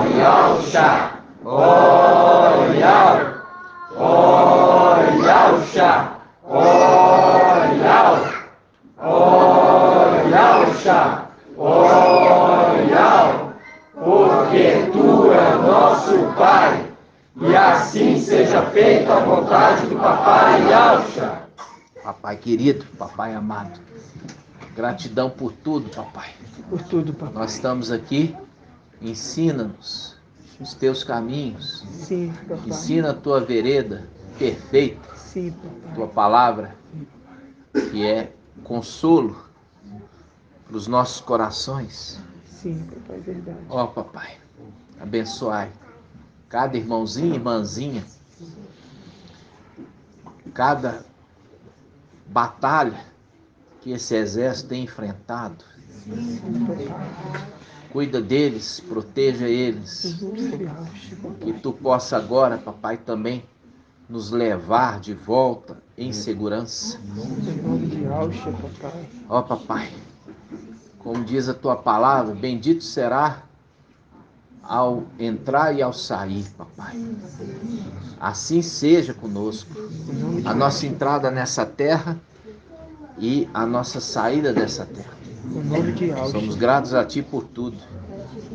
Oyalcha, oyal, oyalcha, oyal, oyalcha, oyal, porque tu é nosso Pai, e assim seja feita a vontade do Papai Yalcha. Papai querido, papai amado, gratidão por tudo, papai. Por tudo, papai. Nós estamos aqui, ensina-nos os teus caminhos. Sim, papai. Ensina a tua vereda perfeita, Sim, papai. tua palavra, que é consolo para os nossos corações. Sim, papai, é verdade. Ó, papai, abençoai cada irmãozinho e irmãzinha, cada batalha que esse exército tem enfrentado. Cuida deles, proteja eles. Que tu possa agora, papai, também nos levar de volta em segurança. Em nome de Yalcha, papai. Ó, papai, como diz a tua palavra, bendito será ao entrar e ao sair, papai. Assim seja conosco. A nossa entrada nessa terra e a nossa saída dessa terra. Em nome de Yalcha. Somos gratos a ti por tudo.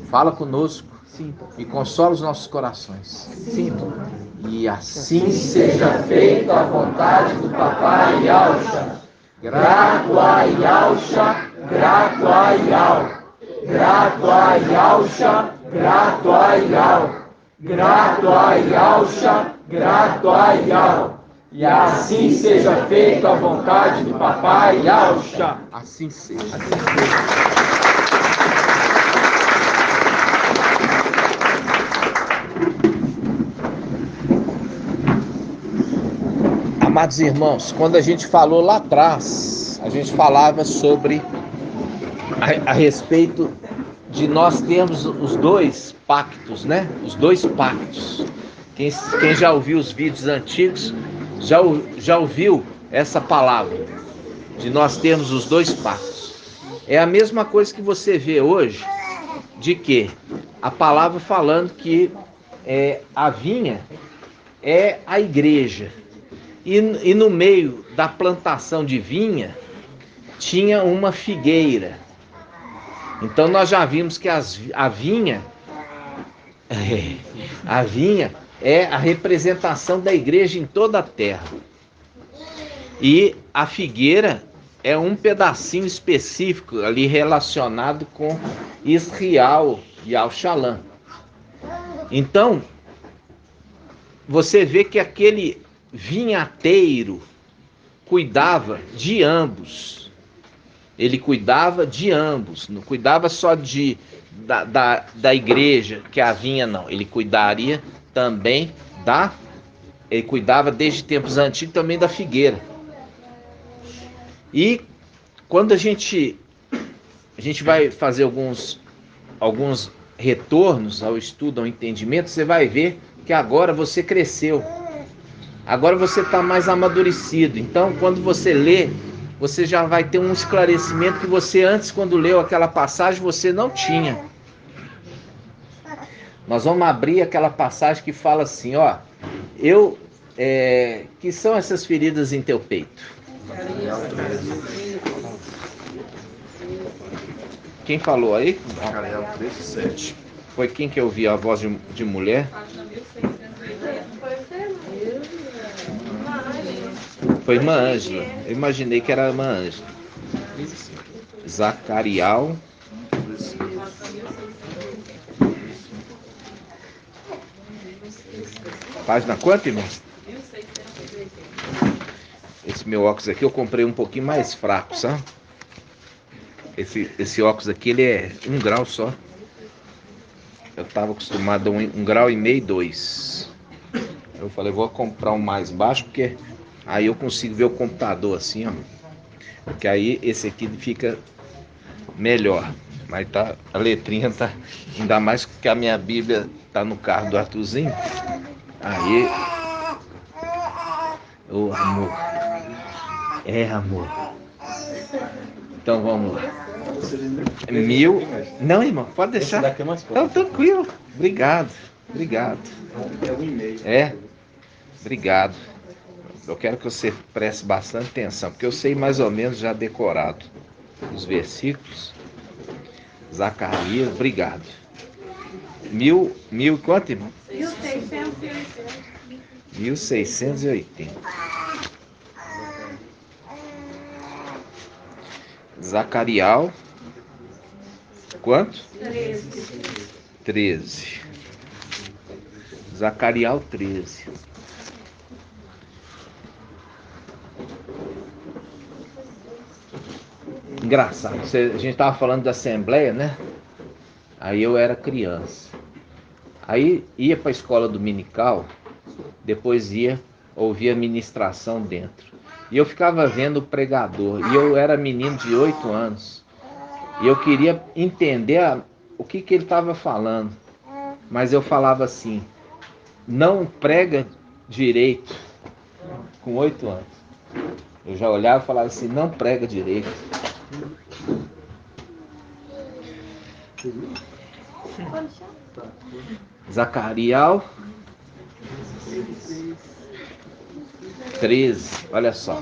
Fala conosco. Sim, papai. E consola os nossos corações. Sim, papai. E assim Seja feita a vontade do Papai Yalcha. Grato a Yalcha, grato a Yal. Grato a Yalcha, grato a Yal. Grato a Yalcha, grato a Yal. E assim seja feita a vontade do Papai Yalcha. Assim seja. Amados irmãos, quando a gente falou lá atrás, a gente falava sobre a respeito de nós termos os dois pactos, né? Os dois pactos. Quem já ouviu os vídeos antigos já ouviu essa palavra, de nós termos os dois pactos. É a mesma coisa que você vê hoje, de que a palavra falando que a vinha é a igreja. E no meio da plantação de vinha, tinha uma figueira. Então nós já vimos que a vinha é a representação da igreja em toda a terra. E a figueira é um pedacinho específico ali relacionado com Israel e Al-Shalom. Então, você vê que aquele vinhateiro cuidava de ambos. Ele cuidava de ambos, não cuidava só da igreja, que é a vinha, não. Ele cuidaria também ele cuidava desde tempos antigos também da figueira. E quando a gente vai fazer alguns retornos ao estudo, ao entendimento, você vai ver que agora você cresceu. Agora você está mais amadurecido. Então, quando você lê, você já vai ter um esclarecimento que você antes, quando leu aquela passagem, você não tinha. Nós vamos abrir aquela passagem que fala assim, ó. Que são essas feridas em teu peito? Quem falou aí? Daniel 13:7. Foi quem que eu ouvi a voz de mulher? Foi irmã Ângela. Eu imaginei que era a irmã Ângela. Zacarial. Página quanto, irmão? Esse meu óculos aqui eu comprei um pouquinho mais fraco, sabe? Esse óculos aqui, ele é 1 grau só. Eu estava acostumado a 1,5 grau, 2. Eu falei, vou comprar um mais baixo, porque aí eu consigo ver o computador assim, ó. Porque aí esse aqui fica melhor. Mas tá, a letrinha tá... Ainda mais que a minha Bíblia tá no carro do Arthurzinho. Aí... Amor. Amor. Então vamos lá. Mil... Não, irmão, pode deixar. Esse daqui é mais Então, fácil. tranquilo. Obrigado. Obrigado. É um e-mail. É? Obrigado. Eu quero que você preste bastante atenção, porque eu sei mais ou menos já decorado os versículos. Zacarias, obrigado. Mil quanto, irmão? 1680. Zacarial, quanto? 13. Zacarial 13. Engraçado, a gente estava falando da Assembleia, né? Aí eu era criança. Aí ia para a escola dominical, depois ia ouvir a ministração dentro. E eu ficava vendo o pregador. E eu era menino de 8 anos. E eu queria entender o que ele estava falando. Mas eu falava assim, não prega direito. Com 8 anos. Eu já olhava e falava assim, não prega direito. Zacarial 13, olha só.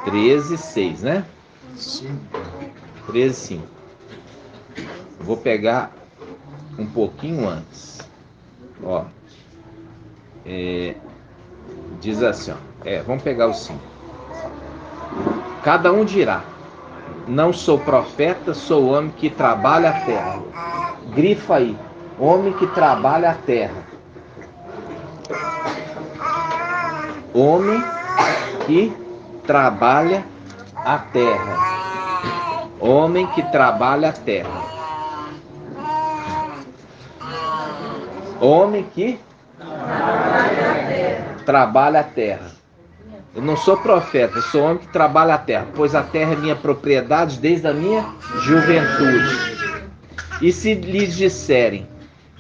Treze, 6, né? 13, 5. Vou pegar um pouquinho antes. Ó. Diz assim, ó. Vamos pegar o 5. Cada um dirá, não sou profeta, sou homem que trabalha a terra. Grifa aí, homem que trabalha a terra. Homem que trabalha a terra. Homem que trabalha a terra. Homem que trabalha a terra. Eu não sou profeta, eu sou homem que trabalha a terra, pois a terra é minha propriedade desde a minha juventude. E se lhes disserem,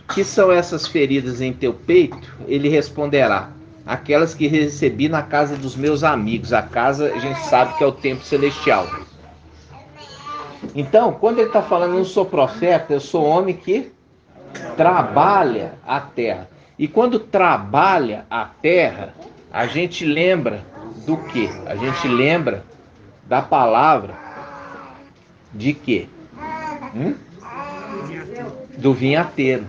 que são essas feridas em teu peito? Ele responderá, aquelas que recebi na casa dos meus amigos. A casa, a gente sabe que é o templo celestial. Então, quando ele está falando, eu não sou profeta, eu sou homem que trabalha a terra. E quando trabalha a terra, a gente lembra do quê? A gente lembra da palavra de quê? Do vinhateiro.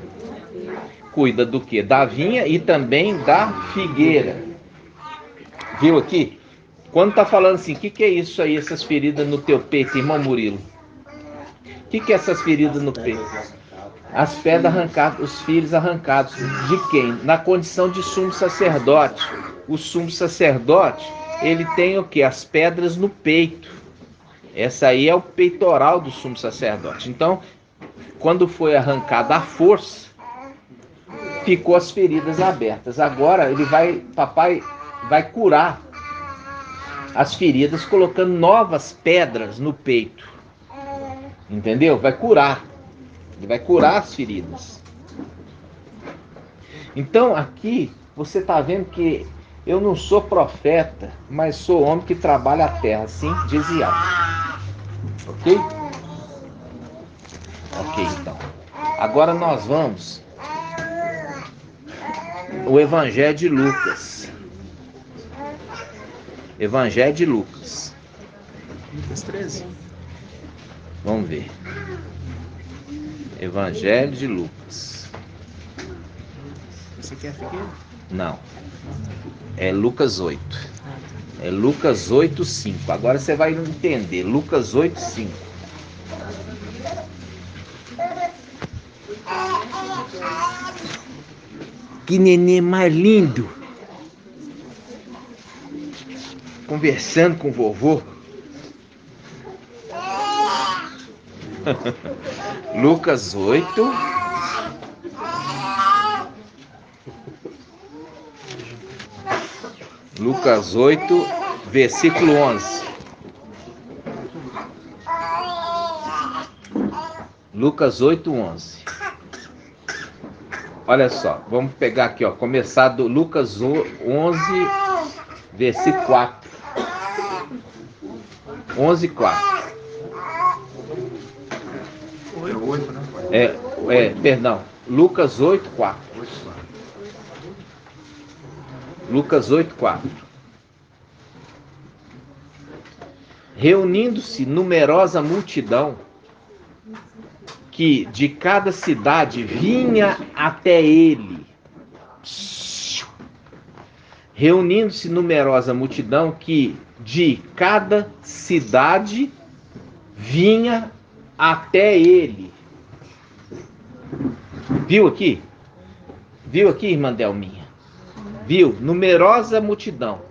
Cuida do quê? Da vinha e também da figueira. Viu aqui? Quando está falando assim, o que é isso aí, essas feridas no teu peito, irmão Murilo? O que é essas feridas no peito? As pedras arrancadas, os filhos arrancados. De quem? Na condição de sumo sacerdote. O sumo sacerdote, ele tem o quê? As pedras no peito. Essa aí é o peitoral do sumo sacerdote. Então, quando foi arrancada a força, ficou as feridas abertas. Agora papai vai curar as feridas colocando novas pedras no peito. Entendeu? Vai curar. Ele vai curar as feridas. Então aqui você está vendo que eu não sou profeta, mas sou homem que trabalha a terra, assim diz Yahvé. Ok? Ok, então. Agora nós vamos o Evangelho de Lucas. Evangelho de Lucas. Lucas 13. Vamos ver. Evangelho de Lucas. Você quer figueira? Não. É Lucas 8. É Lucas 8, 5. Agora você vai entender. Lucas 8, 5. Que neném mais lindo. Conversando com o vovô. Lucas 8. Lucas 8, versículo 11. Lucas 8, 11. Olha só, vamos pegar aqui, ó, começar do Lucas 11, versículo 4. 11, 4. É 8, né? Perdão, Lucas 8, 4. Lucas 8, 4. Reunindo-se numerosa multidão, que de cada cidade vinha até ele. Reunindo-se numerosa multidão, que de cada cidade vinha até ele. Viu aqui? Viu aqui, irmã Delminha? Viu? Numerosa multidão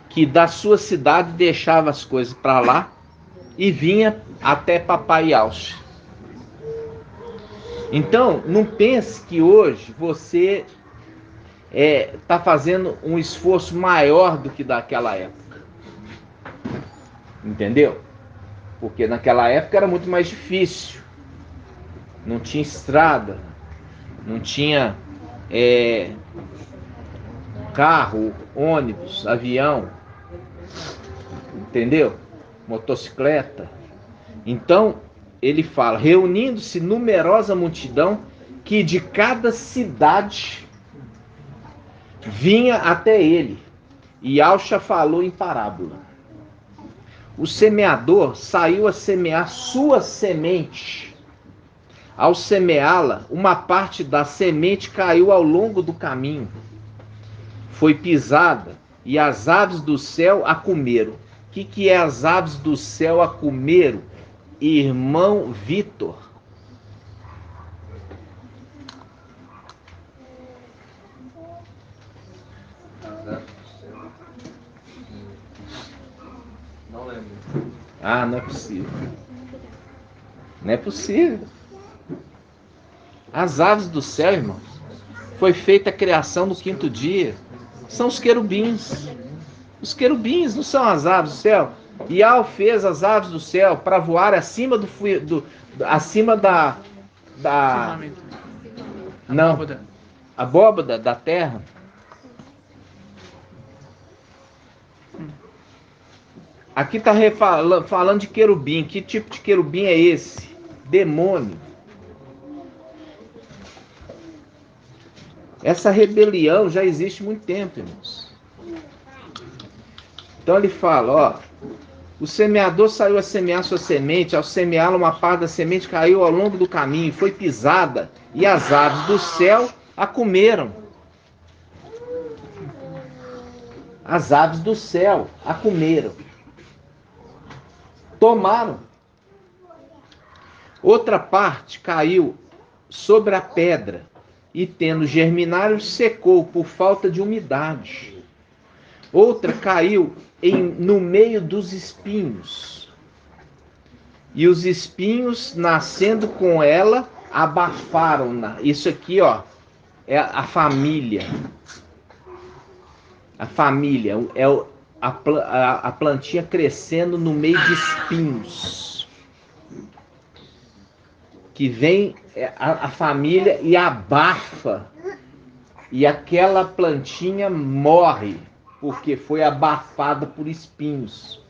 que da sua cidade deixava as coisas para lá e vinha até Papai Yaucha. Então, não pense que hoje você está fazendo um esforço maior do que daquela época. Entendeu? Porque naquela época era muito mais difícil. Não tinha estrada, não tinha carro, ônibus, avião, entendeu? Motocicleta. Então, ele fala, reunindo-se numerosa multidão, que de cada cidade vinha até ele. E Yaucha falou em parábola. O semeador saiu a semear sua semente. Ao semeá-la, uma parte da semente caiu ao longo do caminho. Foi pisada e as aves do céu a comeram. O que é as aves do céu a comeram, irmão Vitor? Não lembro. Ah, não é possível. Não é possível. As aves do céu, irmãos, foi feita a criação no 5º dia. São os querubins. Os querubins não são as aves do céu. Iau fez as aves do céu para voar acima acima da não, abóbada da terra. Aqui está falando de querubim. Que tipo de querubim é esse? Demônio. Essa rebelião já existe há muito tempo, irmãos. Então ele fala, ó, o semeador saiu a semear sua semente, ao semeá-la uma parte da semente caiu ao longo do caminho, foi pisada, e as aves do céu a comeram. As aves do céu a comeram. Tomaram. Outra parte caiu sobre a pedra, e tendo germinado, secou por falta de umidade. Outra caiu no meio dos espinhos. E os espinhos, nascendo com ela, abafaram-na. Isso aqui, ó, é a família. A família é a plantinha crescendo no meio de espinhos. Que vem a família e abafa. E aquela plantinha morre, porque foi abafada por espinhos.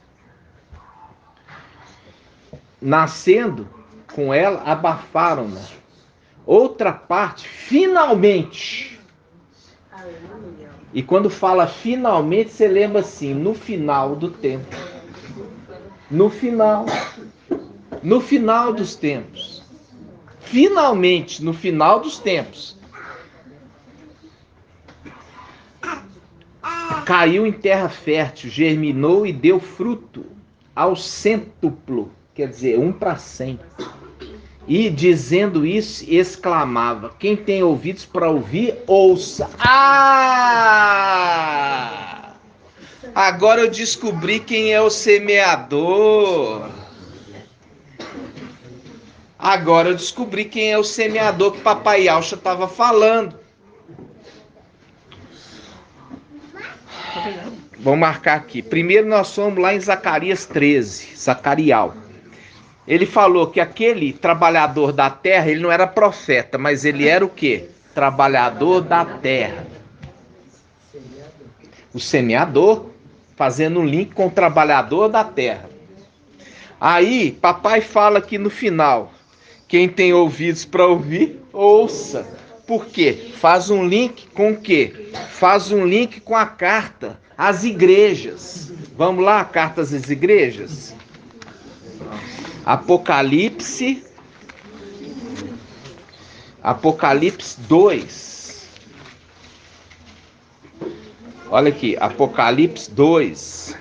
Nascendo com ela, abafaram-na. Outra parte, finalmente. E quando fala finalmente, você lembra assim, no final do tempo. No final dos tempos. Finalmente, no final dos tempos. Caiu em terra fértil, germinou e deu fruto ao cêntuplo, quer dizer, 1 para 100. E dizendo isso, exclamava: quem tem ouvidos para ouvir, ouça. Ah! Agora eu descobri quem é o semeador. Agora eu descobri quem é o semeador que Papai Yaucha estava falando. Vamos marcar aqui. Primeiro nós fomos lá em Zacarias 13, Zacarial. Ele falou que aquele trabalhador da terra, ele não era profeta, mas ele era o quê? trabalhador da terra. O semeador fazendo um link com o trabalhador da terra. Aí, papai fala aqui no final: quem tem ouvidos para ouvir, ouça. Por quê? Faz um link com o quê? Faz um link com a carta às igrejas. Vamos lá, a carta às igrejas? Apocalipse 2. Olha aqui, Apocalipse 2,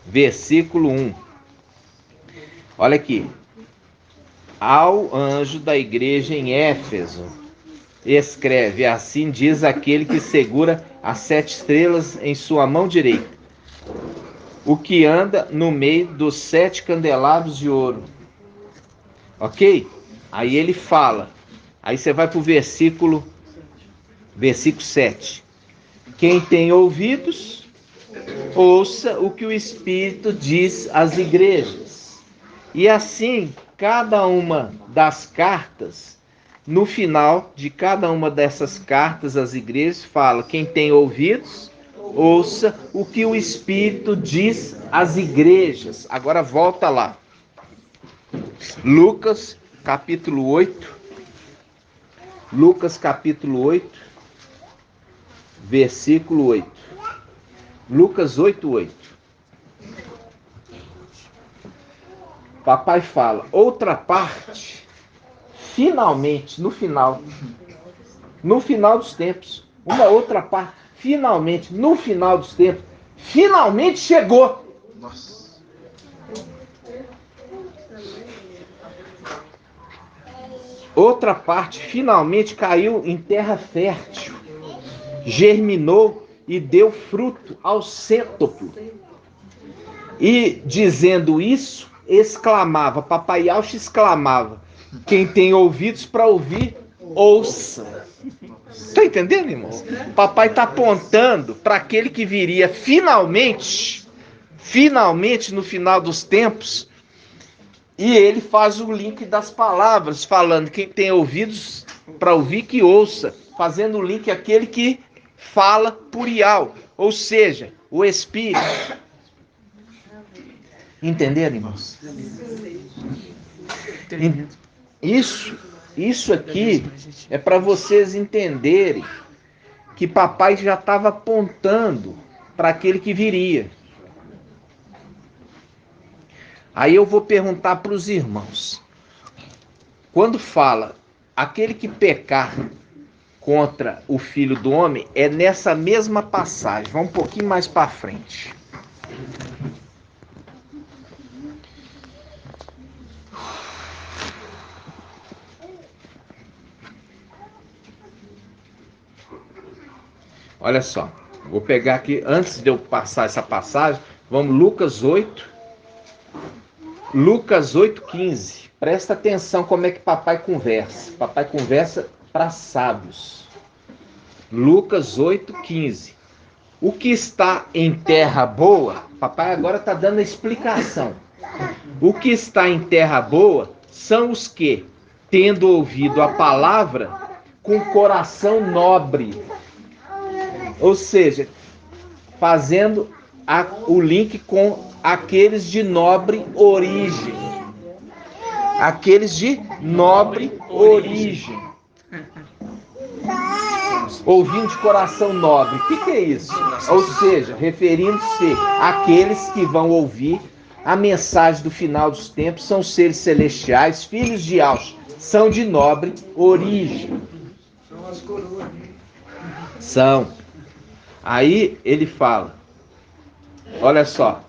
versículo 1. Olha aqui. Ao anjo da igreja em Éfeso, escreve: assim diz aquele que segura as 7 estrelas em sua mão direita, o que anda no meio dos 7 candelabros de ouro. Ok? Aí ele fala. Aí você vai para o versículo 7. Quem tem ouvidos, ouça o que o Espírito diz às igrejas. E assim, cada uma das cartas, no final de cada uma dessas cartas às igrejas, fala: quem tem ouvidos, ouça o que o Espírito diz às igrejas. Agora volta lá. Lucas capítulo 8. Lucas capítulo 8, versículo 8. Lucas 8:8. Papai fala: outra parte, finalmente, no final dos tempos, uma outra parte, finalmente, no final dos tempos, finalmente chegou. Nossa. Outra parte finalmente caiu em terra fértil, germinou e deu fruto ao cêntuplo. E dizendo isso, exclamava, papai Yauch exclamava: quem tem ouvidos para ouvir, ouça. Está entendendo, irmãos? Papai está apontando para aquele que viria finalmente no final dos tempos. E ele faz o link das palavras, falando: quem tem ouvidos para ouvir, que ouça. Fazendo o link aquele que fala por Iau, ou seja, o Espírito. Entenderam, irmãos? Isso aqui é para vocês entenderem que papai já estava apontando para aquele que viria. Aí eu vou perguntar para os irmãos: quando fala aquele que pecar contra o Filho do Homem, é nessa mesma passagem. Vamos um pouquinho mais para frente. Olha só, vou pegar aqui, antes de eu passar essa passagem, vamos Lucas 8:15. Presta atenção como é que papai conversa. Papai conversa para sábios. Lucas 8:15. O que está em terra boa, papai agora está dando a explicação. O que está em terra boa são os que, tendo ouvido a palavra, com coração nobre. Ou seja, fazendo o link com aqueles de nobre origem. Aqueles de nobre origem. Ouvindo de coração nobre. O que é isso? Ou seja, referindo-se àqueles que vão ouvir a mensagem do final dos tempos, são seres celestiais, filhos de Yauch, são de nobre origem. São as coroas. São. Aí ele fala, olha só: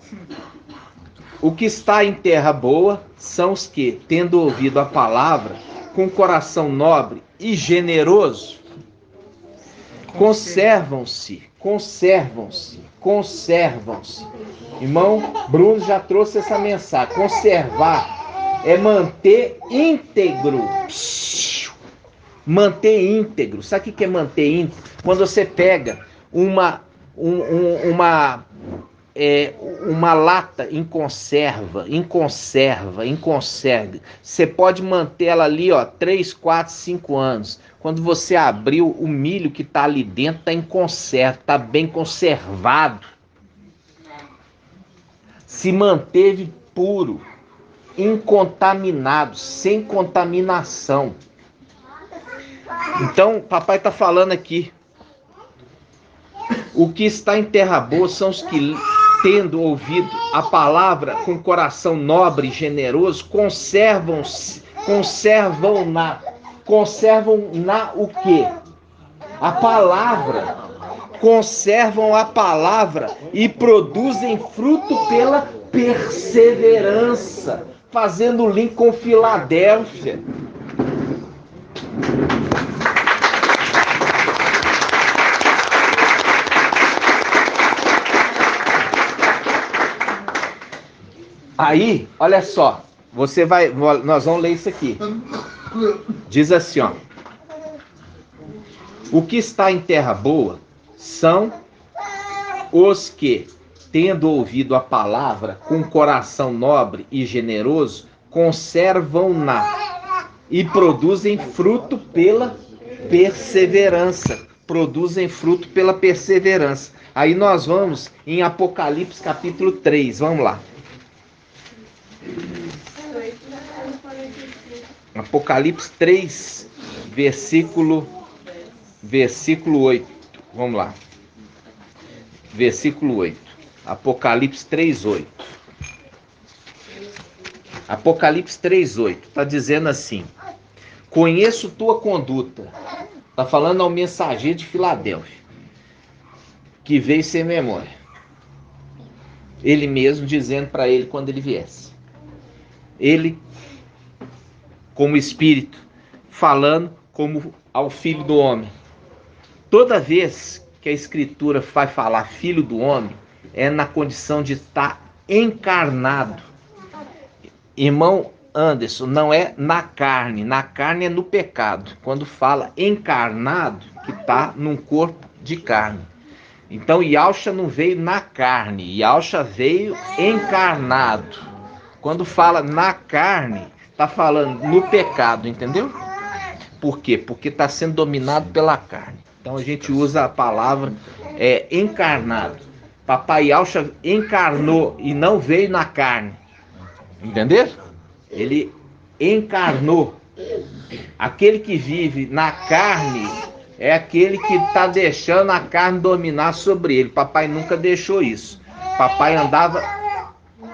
o que está em terra boa são os que, tendo ouvido a palavra, com coração nobre e generoso, conservam-se. Irmão Bruno já trouxe essa mensagem. Conservar é manter íntegro. Manter íntegro. Sabe o que é manter íntegro? Quando você pega uma uma lata em conserva. Você pode manter ela ali, 3, 4, 5 anos. Quando você abriu, o milho que está ali dentro está em conserva, está bem conservado. Se manteve puro, incontaminado, sem contaminação. Então, papai está falando aqui. O que está em terra boa são os que, tendo ouvido a palavra com coração nobre e generoso, conservam na o quê? A palavra. Conservam a palavra e produzem fruto pela perseverança, fazendo o link com Filadélfia. Aí, olha só, nós vamos ler isso aqui. Diz assim, o que está em terra boa são os que, tendo ouvido a palavra com coração nobre e generoso, conservam-na e produzem fruto pela perseverança. Aí nós vamos em Apocalipse capítulo 3, vamos lá. Apocalipse 3, versículo 8. Vamos lá. Versículo 8. Apocalipse 3, 8. Apocalipse 3, 8. Está dizendo assim: conheço tua conduta. Está falando ao mensageiro de Filadélfia, que veio sem memória. Ele mesmo dizendo para ele quando ele viesse. Ele, como espírito, falando como ao filho do homem. Toda vez que a escritura vai falar filho do homem, é na condição de estar encarnado. Irmão Anderson, não é na carne. Na carne é no pecado. Quando fala encarnado, que está num corpo de carne. Então Yahshua não veio na carne, Yahshua veio encarnado. Quando fala na carne, está falando no pecado, entendeu? Por quê? Porque está sendo dominado pela carne. Então a gente usa a palavra encarnado. Papai Yahshua encarnou e não veio na carne. Entendeu? Ele encarnou. Aquele que vive na carne é aquele que está deixando a carne dominar sobre ele. Papai nunca deixou isso. Papai andava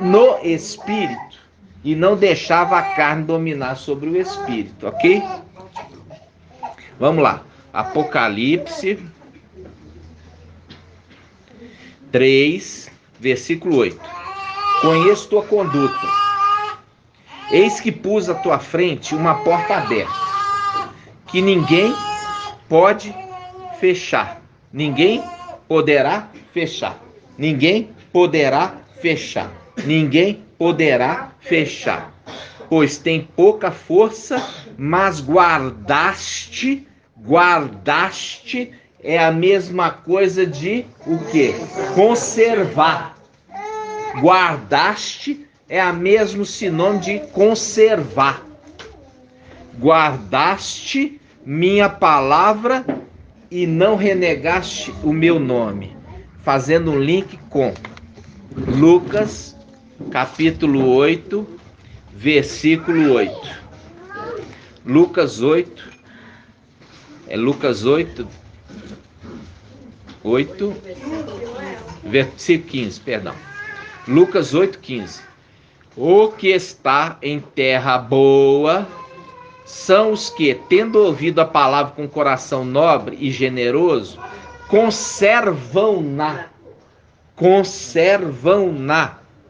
no espírito e não deixava a carne dominar sobre o espírito, ok? Vamos lá. Apocalipse 3, versículo 8. Conheço tua conduta. Eis que pus à tua frente uma porta aberta, que ninguém pode fechar. Ninguém poderá fechar. Ninguém poderá fechar. Ninguém poderá fechar. Pois tem pouca força, mas guardaste é a mesma coisa de o quê? Conservar. Guardaste é a mesmo sinônimo de conservar. Guardaste minha palavra e não renegaste o meu nome. Fazendo um link com Lucas, capítulo 8, versículo 8. Lucas 8, versículo 15, perdão. Lucas 8, 15. O que está em terra boa são os que, tendo ouvido a palavra com coração nobre e generoso, conservam-na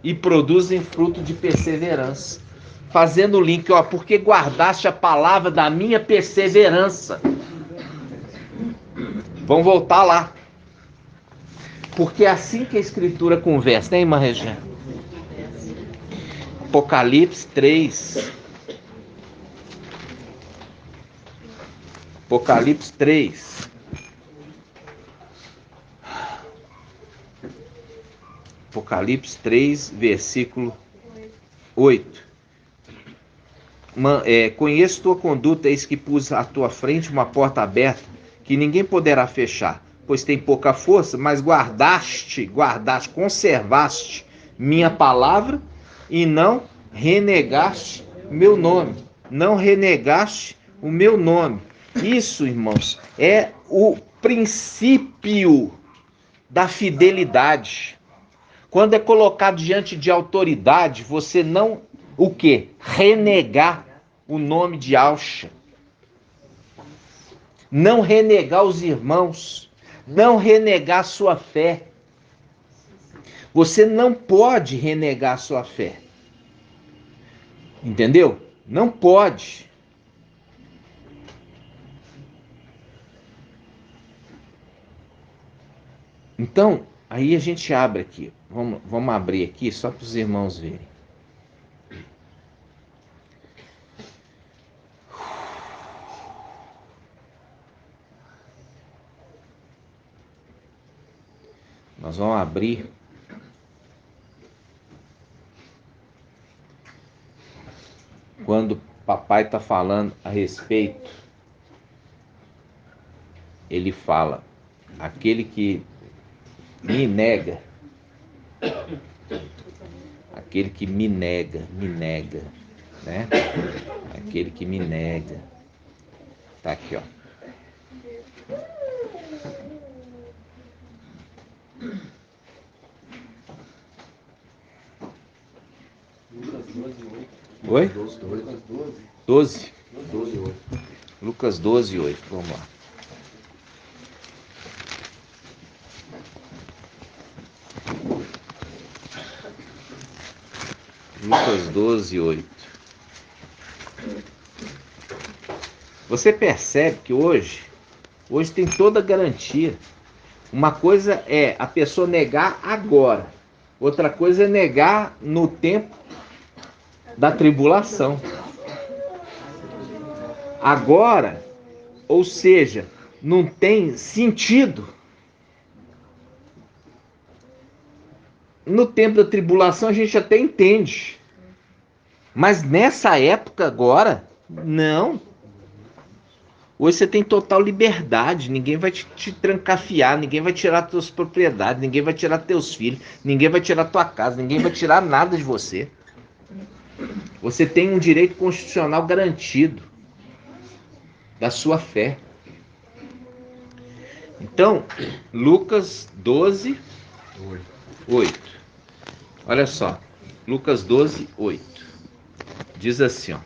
e produzem fruto de perseverança. Fazendo o link, porque guardaste a palavra da minha perseverança. Vamos voltar lá. Porque é assim que a escritura conversa, né, irmã Regina? Apocalipse 3. Apocalipse 3. Apocalipse 3, versículo 8. Conheço tua conduta, eis que pus à tua frente uma porta aberta, que ninguém poderá fechar, pois tem pouca força, mas guardaste, conservaste minha palavra e não renegaste meu nome. Não renegaste o meu nome. Isso, irmãos, é o princípio da fidelidade. Quando é colocado diante de autoridade, você não, o quê? Renegar o nome de Yahshua. Não renegar os irmãos. Não renegar sua fé. Você não pode renegar sua fé. Entendeu? Não pode. Então, aí a gente abre aqui. Vamos abrir aqui só para os irmãos verem. Nós vamos abrir quando o papai está falando a respeito. Ele fala: aquele que me nega, aquele que me nega, né? Aquele que me nega. Tá aqui, ó. Oi? 12. Lucas 12, 8. Vamos lá. Lucas 12, 8. Você percebe que hoje tem toda a garantia. Uma coisa é a pessoa negar agora. Outra coisa é negar no tempo da tribulação. Agora, ou seja, não tem sentido. No tempo da tribulação a gente até entende. Mas nessa época agora, não. Hoje você tem total liberdade. Ninguém vai te trancafiar. Ninguém vai tirar tuas propriedades. Ninguém vai tirar teus filhos. Ninguém vai tirar tua casa. Ninguém vai tirar nada de você. Você tem um direito constitucional garantido da sua fé. Então, Lucas 12, 8. Olha só. Lucas 12, 8. Diz assim, ó.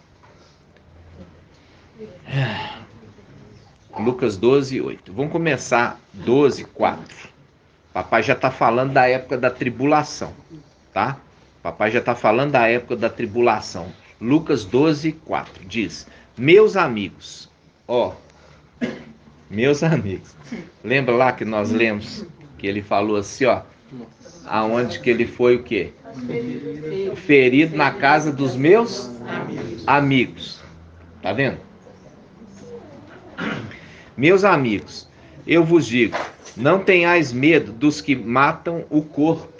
Lucas 12, 8. Vamos começar 12, 4. Papai já está falando da época da tribulação, tá? Papai já está falando da época da tribulação. Lucas 12, 4 diz: meus amigos, ó, meus amigos. Lembra lá que nós lemos que ele falou assim, ó, aonde que ele foi o quê? Ferido na casa dos meus amigos. Tá vendo? Meus amigos, eu vos digo, não tenhais medo dos que matam o corpo,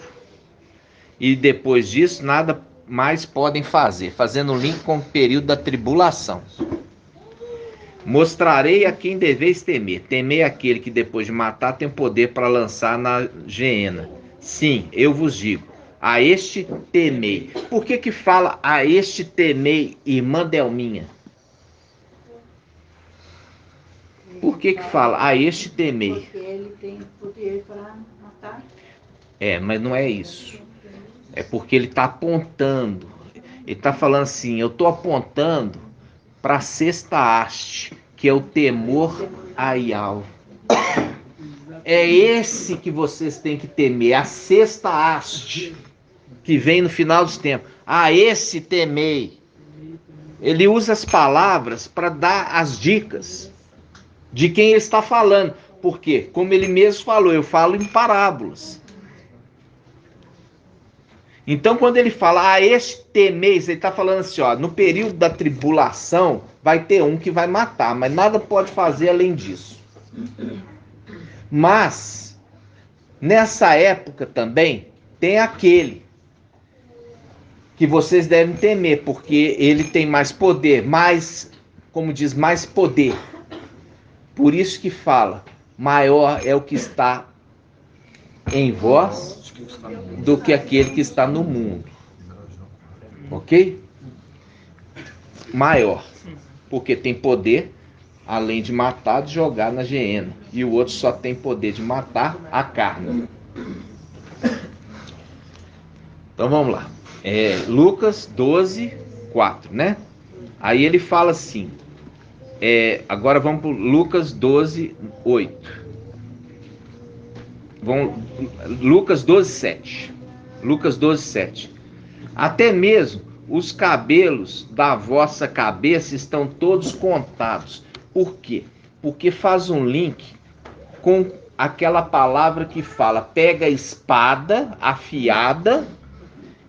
e depois disso nada mais podem fazer, fazendo um link com o período da tribulação. Mostrarei a quem deveis temer. Temei aquele que depois de matar tem poder para lançar na geena. Sim, eu vos digo, a este temei. Por que fala a este temei, irmã Delminha? Por que fala a este temei? Porque ele tem poder para matar. Mas não é isso. É porque ele está apontando. Ele está falando assim, eu estou apontando para a sexta haste, que é o temor a Yahweh. É esse que vocês têm que temer, a sexta haste, que vem no final dos tempos. A esse temei. Ele usa as palavras para dar as dicas de quem ele está falando. Porque, como ele mesmo falou, eu falo em parábolas. Então, quando ele fala, a este temeis, ele está falando assim, ó, no período da tribulação, vai ter um que vai matar, mas nada pode fazer além disso. Mas, nessa época também, tem aquele que vocês devem temer, porque ele tem mais poder, mais, como diz, mais poder. Por isso que fala, maior é o que está em vós do que aquele que está no mundo. Ok? Maior, porque tem poder, além de matar, de jogar na geena. E o outro só tem poder de matar a carne. Então vamos lá. Lucas 12, 4, né? Aí ele fala assim. Agora vamos para Lucas 12, 8. Lucas 12, 7. Lucas 12, 7. Até mesmo os cabelos da vossa cabeça estão todos contados. Por quê? Porque faz um link com aquela palavra que fala: pega a espada afiada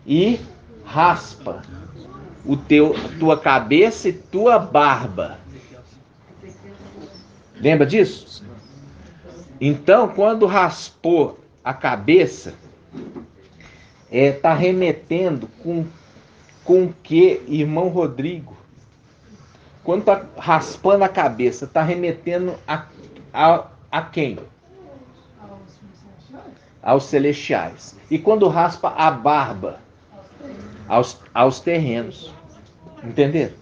e raspa tua cabeça e tua barba. Lembra disso? Então, quando raspou a cabeça, está remetendo com o que, irmão Rodrigo? Quando está raspando a cabeça, está remetendo a quem? Aos celestiais. E quando raspa a barba? Aos terrenos. Entenderam?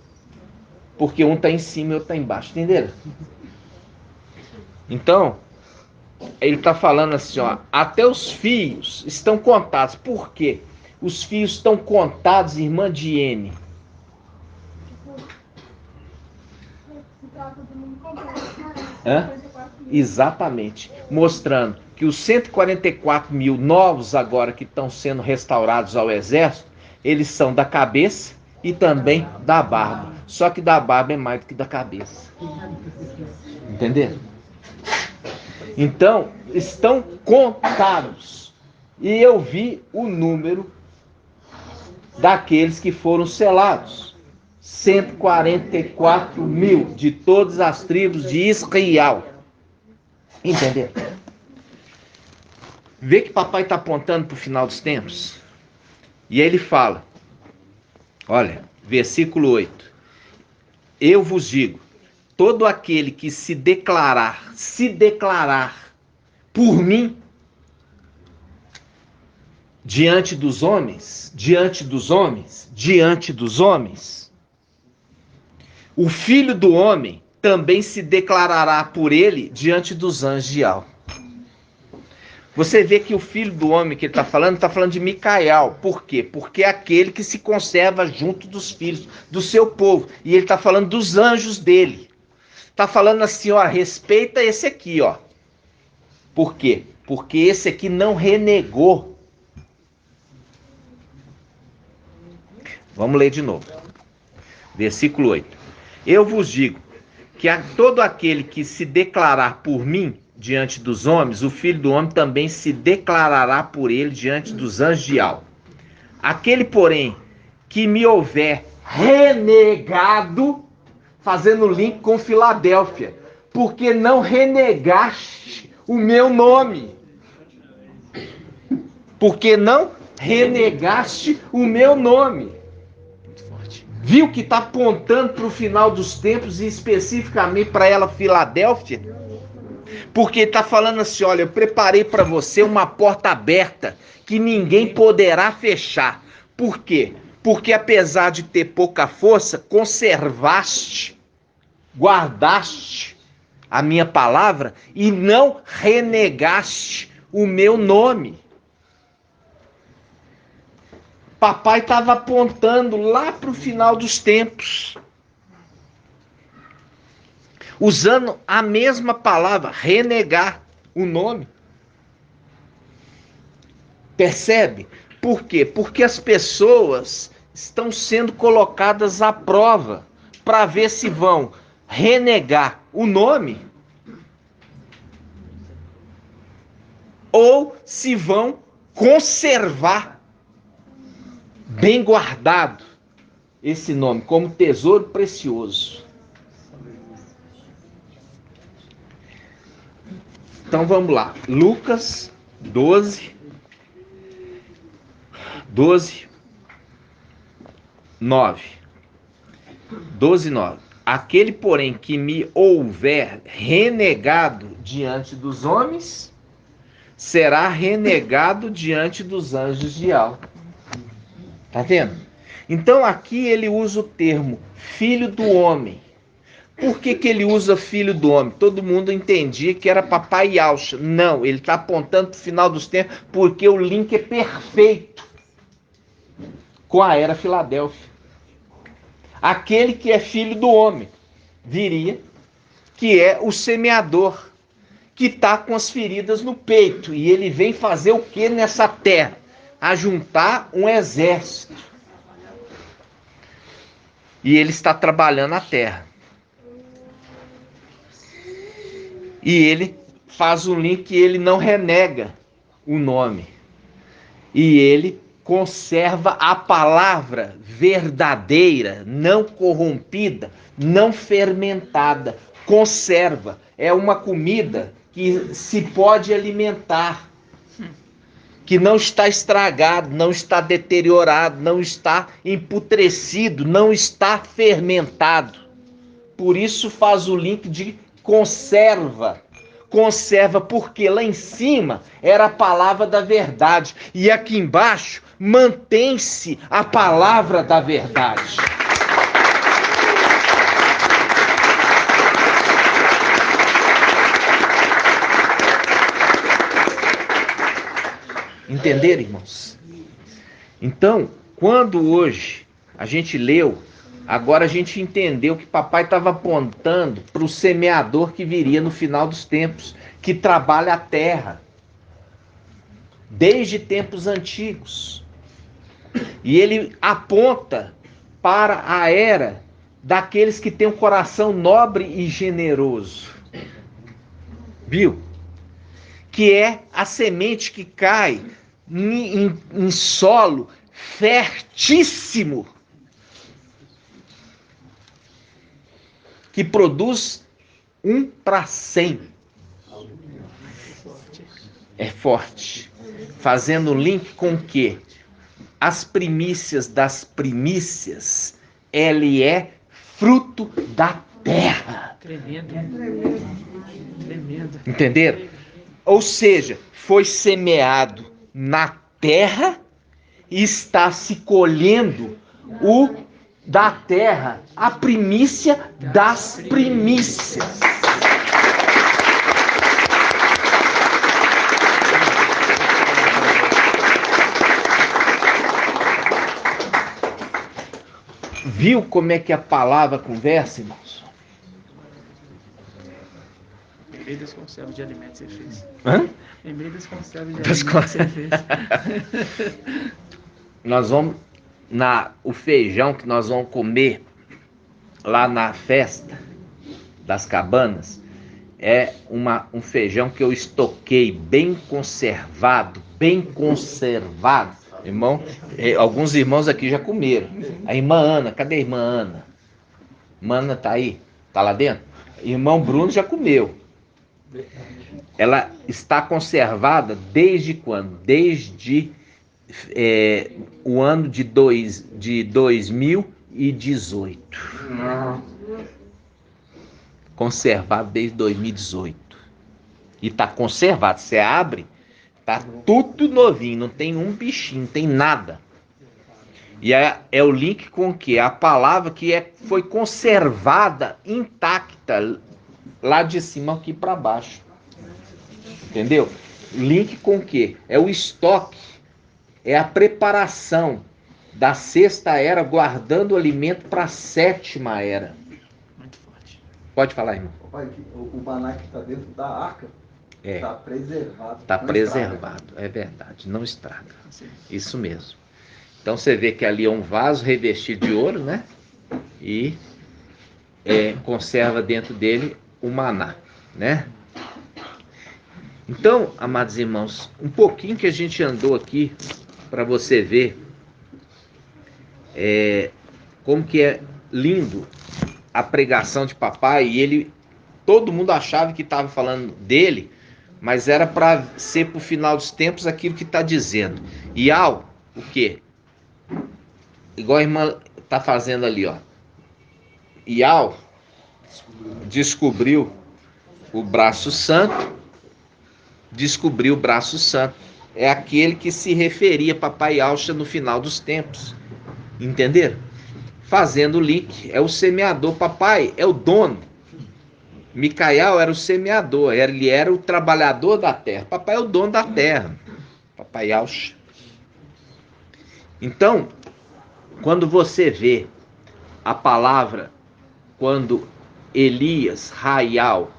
Porque um está em cima e outro está embaixo. Entenderam? Então, ele está falando assim, ó, até os fios estão contados. Por quê? Os fios estão contados, irmã Diene. Exatamente. Mostrando que os 144 mil novos agora que estão sendo restaurados ao exército, eles são da cabeça e também da barba. Só que da barba é mais do que da cabeça. Entenderam? Então, estão contados. E eu vi o número daqueles que foram selados. 144 mil de todas as tribos de Israel. Entenderam? Vê que papai está apontando para o final dos tempos. E aí ele fala, olha, versículo 8. Eu vos digo, todo aquele que se declarar por mim, diante dos homens, o Filho do Homem também se declarará por ele diante dos anjos de Al. Você vê que o Filho do Homem que ele está falando de Micael. Por quê? Porque é aquele que se conserva junto dos filhos, do seu povo. E ele está falando dos anjos dele. Está falando assim, ó, respeita esse aqui, ó. Por quê? Porque esse aqui não renegou. Vamos ler de novo. Versículo 8. Eu vos digo que a todo aquele que se declarar por mim diante dos homens, o Filho do Homem também se declarará por ele diante dos anjos de Al. Aquele, porém, que me houver renegado, fazendo link com Filadélfia, porque não renegaste o meu nome. Porque não renegaste o meu nome. Viu que está apontando para o final dos tempos e especificamente para ela, Filadélfia? Porque está falando assim, olha, eu preparei para você uma porta aberta que ninguém poderá fechar. Por quê? Porque apesar de ter pouca força, conservaste, guardaste a minha palavra e não renegaste o meu nome. Papai estava apontando lá para o final dos tempos, usando a mesma palavra, renegar o nome. Percebe? Por quê? Porque as pessoas estão sendo colocadas à prova para ver se vão renegar o nome ou se vão conservar bem guardado esse nome como tesouro precioso. Então vamos lá, Lucas 12, 12, 9. 12, 9. Aquele, porém, que me houver renegado diante dos homens, será renegado diante dos anjos de alto. Tá vendo? Então aqui ele usa o termo filho do homem. Por que ele usa filho do homem? Todo mundo entendia que era papai Yahusha. Não, ele está apontando para o final dos tempos, porque o link é perfeito com a era Filadélfia. Aquele que é filho do homem viria, que é o semeador, que está com as feridas no peito. E ele vem fazer o que nessa terra? Ajuntar um exército. E ele está trabalhando a terra. E ele faz um link que ele não renega o nome. E ele conserva a palavra verdadeira, não corrompida, não fermentada. Conserva. É uma comida que se pode alimentar. Que não está estragado, não está deteriorado, não está emputrecido, não está fermentado. Por isso faz o link de conserva. Conserva porque lá em cima era a palavra da verdade e aqui embaixo mantém-se a palavra da verdade. Entenderam, irmãos? Então, quando hoje a gente leu, agora a gente entendeu que papai estava apontando para o semeador que viria no final dos tempos, que trabalha a terra, desde tempos antigos. E ele aponta para a era daqueles que têm um coração nobre e generoso. Viu? Que é a semente que cai em solo fertíssimo, que produz 1 para 100. É forte. Fazendo link com o quê? As primícias das primícias, ele é fruto da terra. Tremendo. Tremendo. Entenderam? Ou seja, foi semeado na terra e está se colhendo o da terra, a primícia das primícias. Viu como é que a palavra conversa, irmãos? Lembrei das conservas de alimentos que você fez. Hã? Lembrei das conservas de Das alimentos que você fez. Nós vamos o feijão que nós vamos comer lá na festa das cabanas é um feijão que eu estoquei bem conservado, irmão. Alguns irmãos aqui já comeram. A irmã Ana, cadê a irmã Ana? Irmã Ana tá aí? Tá lá dentro? Irmão Bruno já comeu. Ela está conservada desde quando? Desde o ano de 2018. Conservado desde 2018. E está conservado. Você abre, tá tudo novinho, não tem um bichinho, não tem nada. E é o link com o quê? A palavra que foi conservada intacta lá de cima aqui para baixo. Entendeu? Link com o quê? É o estoque. É a preparação da sexta era, guardando o alimento para a sétima era. Muito forte. Pode falar, irmão. Pai, o maná que está dentro da arca está preservado. Está preservado, é verdade, não estraga. Isso mesmo. Então você vê que ali é um vaso revestido de ouro, né? E conserva dentro dele o maná, né? Então, amados irmãos, um pouquinho que a gente andou aqui para você ver como que é lindo a pregação de papai. E todo mundo achava que estava falando dele, mas era para ser para o final dos tempos aquilo que está dizendo. E o quê? igual a irmã está fazendo ali, ó. Ial descobriu o braço santo, descobriu o braço santo. É aquele que se referia a Papai Yahshua no final dos tempos. Entenderam? Fazendo o link, é o semeador. Papai é o dono. Micael era o semeador, ele era o trabalhador da terra. Papai é o dono da terra. Papai Yahshua. Então, quando você vê a palavra, quando Elias, Raial,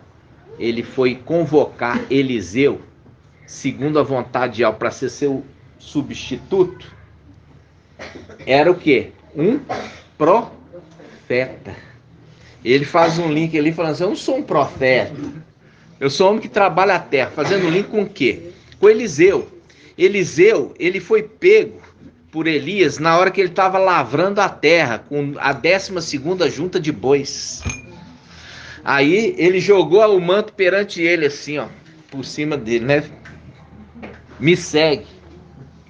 ele foi convocar Eliseu, segundo a vontade de Yahweh, para ser seu substituto, era o quê? Um profeta. Ele faz um link ali falando assim, eu não sou um profeta, eu sou um homem que trabalha a terra, fazendo um link com o quê? Com Eliseu. Eliseu, ele foi pego por Elias na hora que ele estava lavrando a terra, com a 12ª junta de bois. Aí ele jogou o manto perante ele assim, ó, por cima dele, né? Me segue.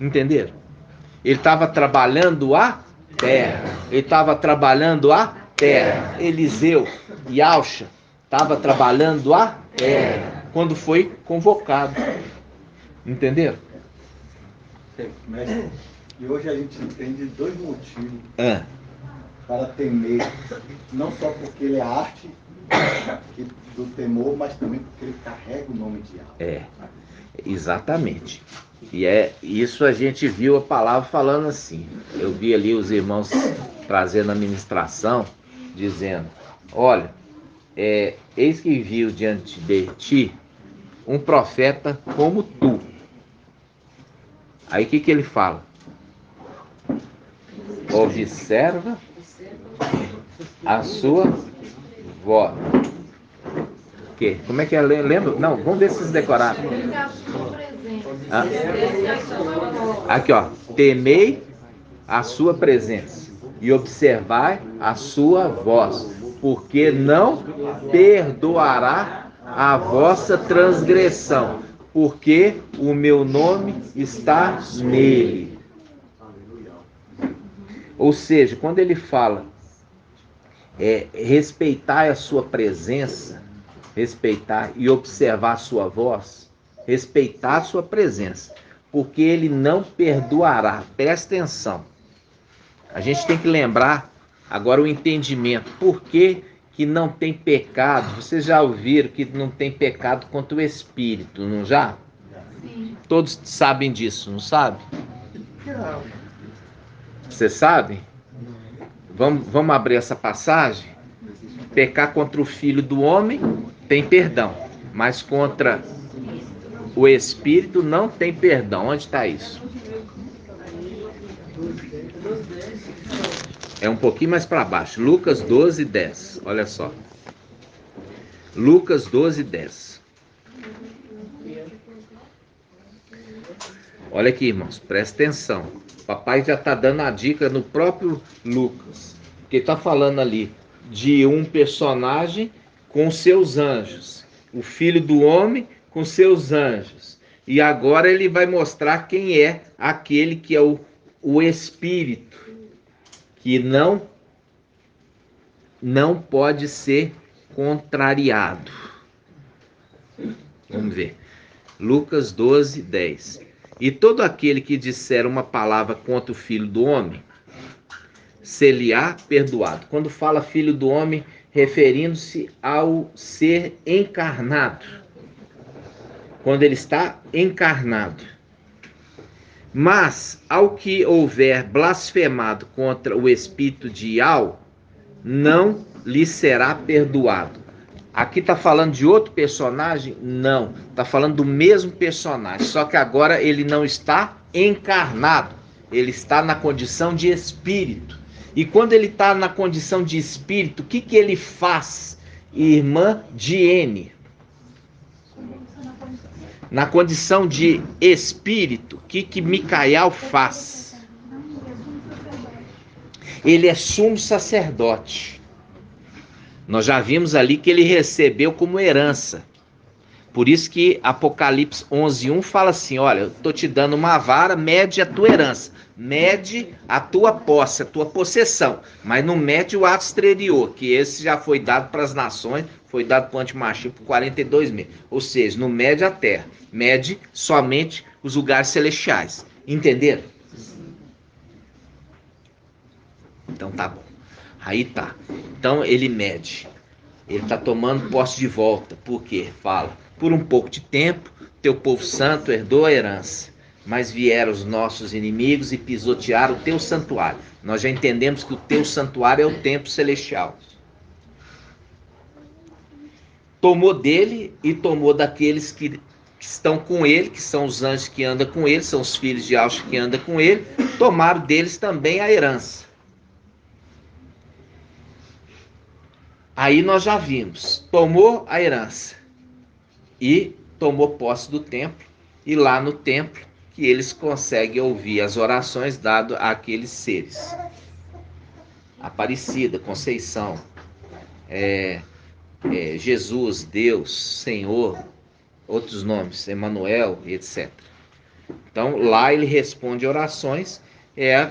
Entenderam? Ele estava trabalhando a terra. Ele estava trabalhando a terra. Eliseu, Yahshua, estava trabalhando a terra quando foi convocado. Entenderam? Mestre, e hoje a gente entende 2 motivos para temer. Não só porque ele é arte do temor, mas também porque ele carrega o nome de Yahweh. Exatamente. E é isso, a gente viu a palavra falando assim. Eu vi ali os irmãos trazendo a ministração, dizendo, olha, eis que viu diante de ti um profeta como tu. Aí o que ele fala? Observa a sua voz. O quê? Como é que é? Lembra? Não, vamos ver se vocês decoraram. Aqui, ó. Temei a sua presença e observai a sua voz, porque não perdoará a vossa transgressão, porque o meu nome está nele. Ou seja, quando ele fala respeitar a sua presença, respeitar e observar a sua voz, respeitar a sua presença, porque ele não perdoará. Presta atenção. A gente tem que lembrar agora o entendimento. Por que não tem pecado? Vocês já ouviram que não tem pecado contra o Espírito, não já? Sim. Todos sabem disso, não sabem? Não. Vocês sabem? Vamos abrir essa passagem? Pecar contra o Filho do Homem tem perdão, mas contra o Espírito não tem perdão. Onde está isso? É um pouquinho mais para baixo. Lucas 12:10. Olha só. Lucas 12:10. Olha aqui, irmãos. Presta atenção. O papai já está dando a dica no próprio Lucas. Porque está falando ali de um personagem com seus anjos. O Filho do Homem com seus anjos. E agora ele vai mostrar quem é aquele que é o Espírito. Que não pode ser contrariado. Vamos ver. Lucas 12:10. E todo aquele que disser uma palavra contra o Filho do Homem, ser-lhe-á perdoado. Quando fala Filho do Homem, referindo-se ao ser encarnado. Quando ele está encarnado. Mas, ao que houver blasfemado contra o Espírito de Yahweh, não lhe será perdoado. Aqui está falando de outro personagem? Não, está falando do mesmo personagem, só que agora ele não está encarnado, ele está na condição de espírito. E quando ele está na condição de espírito, o que ele faz, irmã Diene? Na condição de espírito, o que Micael faz? Ele é sumo sacerdote. Nós já vimos ali que ele recebeu como herança. Por isso que Apocalipse 11:1 fala assim, olha, eu estou te dando uma vara, mede a tua herança, mede a tua posse, a tua possessão, mas não mede o ato exterior, que esse já foi dado para as nações, foi dado para o antimachismo por 42 meses. Ou seja, não mede a terra, mede somente os lugares celestiais. Entenderam? Então tá bom. Aí tá. Então ele mede. Ele está tomando posse de volta. Por quê? Fala. Por um pouco de tempo, teu povo santo herdou a herança. Mas vieram os nossos inimigos e pisotearam o teu santuário. Nós já entendemos que o teu santuário é o templo celestial. Tomou dele e tomou daqueles que estão com ele, que são os anjos que andam com ele, são os filhos de Auxa que andam com ele, tomaram deles também a herança. Aí nós já vimos, tomou a herança e tomou posse do templo, e lá no templo que eles conseguem ouvir as orações dadas àqueles seres. Aparecida, Conceição, Jesus, Deus, Senhor, outros nomes, Emanuel, etc. Então lá ele responde orações,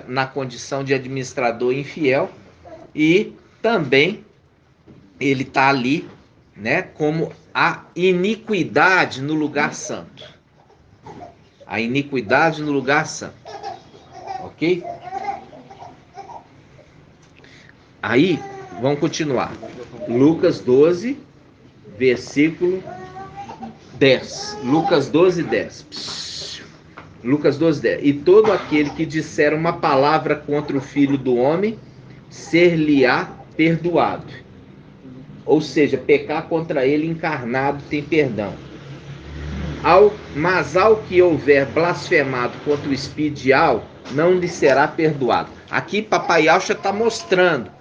na condição de administrador infiel, e também ele está ali, né, como a iniquidade no lugar santo. A iniquidade no lugar santo. Ok? Aí, vamos continuar. Lucas 12, versículo 10. Lucas 12, 10. Lucas 12, 10. E todo aquele que disser uma palavra contra o Filho do Homem, ser-lhe-á perdoado. Ou seja, pecar contra ele encarnado tem perdão. Mas ao que houver blasfemado contra o Espírito de Al, não lhe será perdoado. Aqui Papai Auxa está mostrando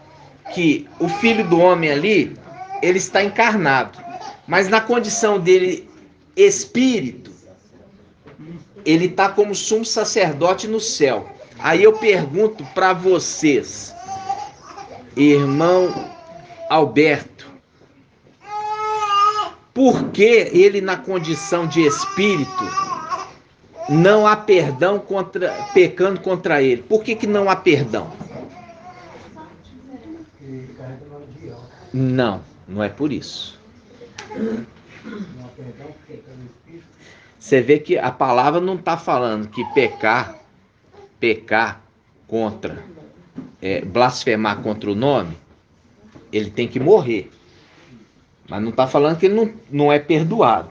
que o Filho do Homem ali, ele está encarnado. Mas na condição dele espírito, ele está como sumo sacerdote no céu. Aí eu pergunto para vocês, irmão Alberto, por que ele na condição de espírito não há perdão pecando contra ele? Por que não há perdão? Não, não é por isso. Você vê que a palavra não está falando que pecar contra, blasfemar contra o nome, ele tem que morrer. Mas não está falando que ele não é perdoado.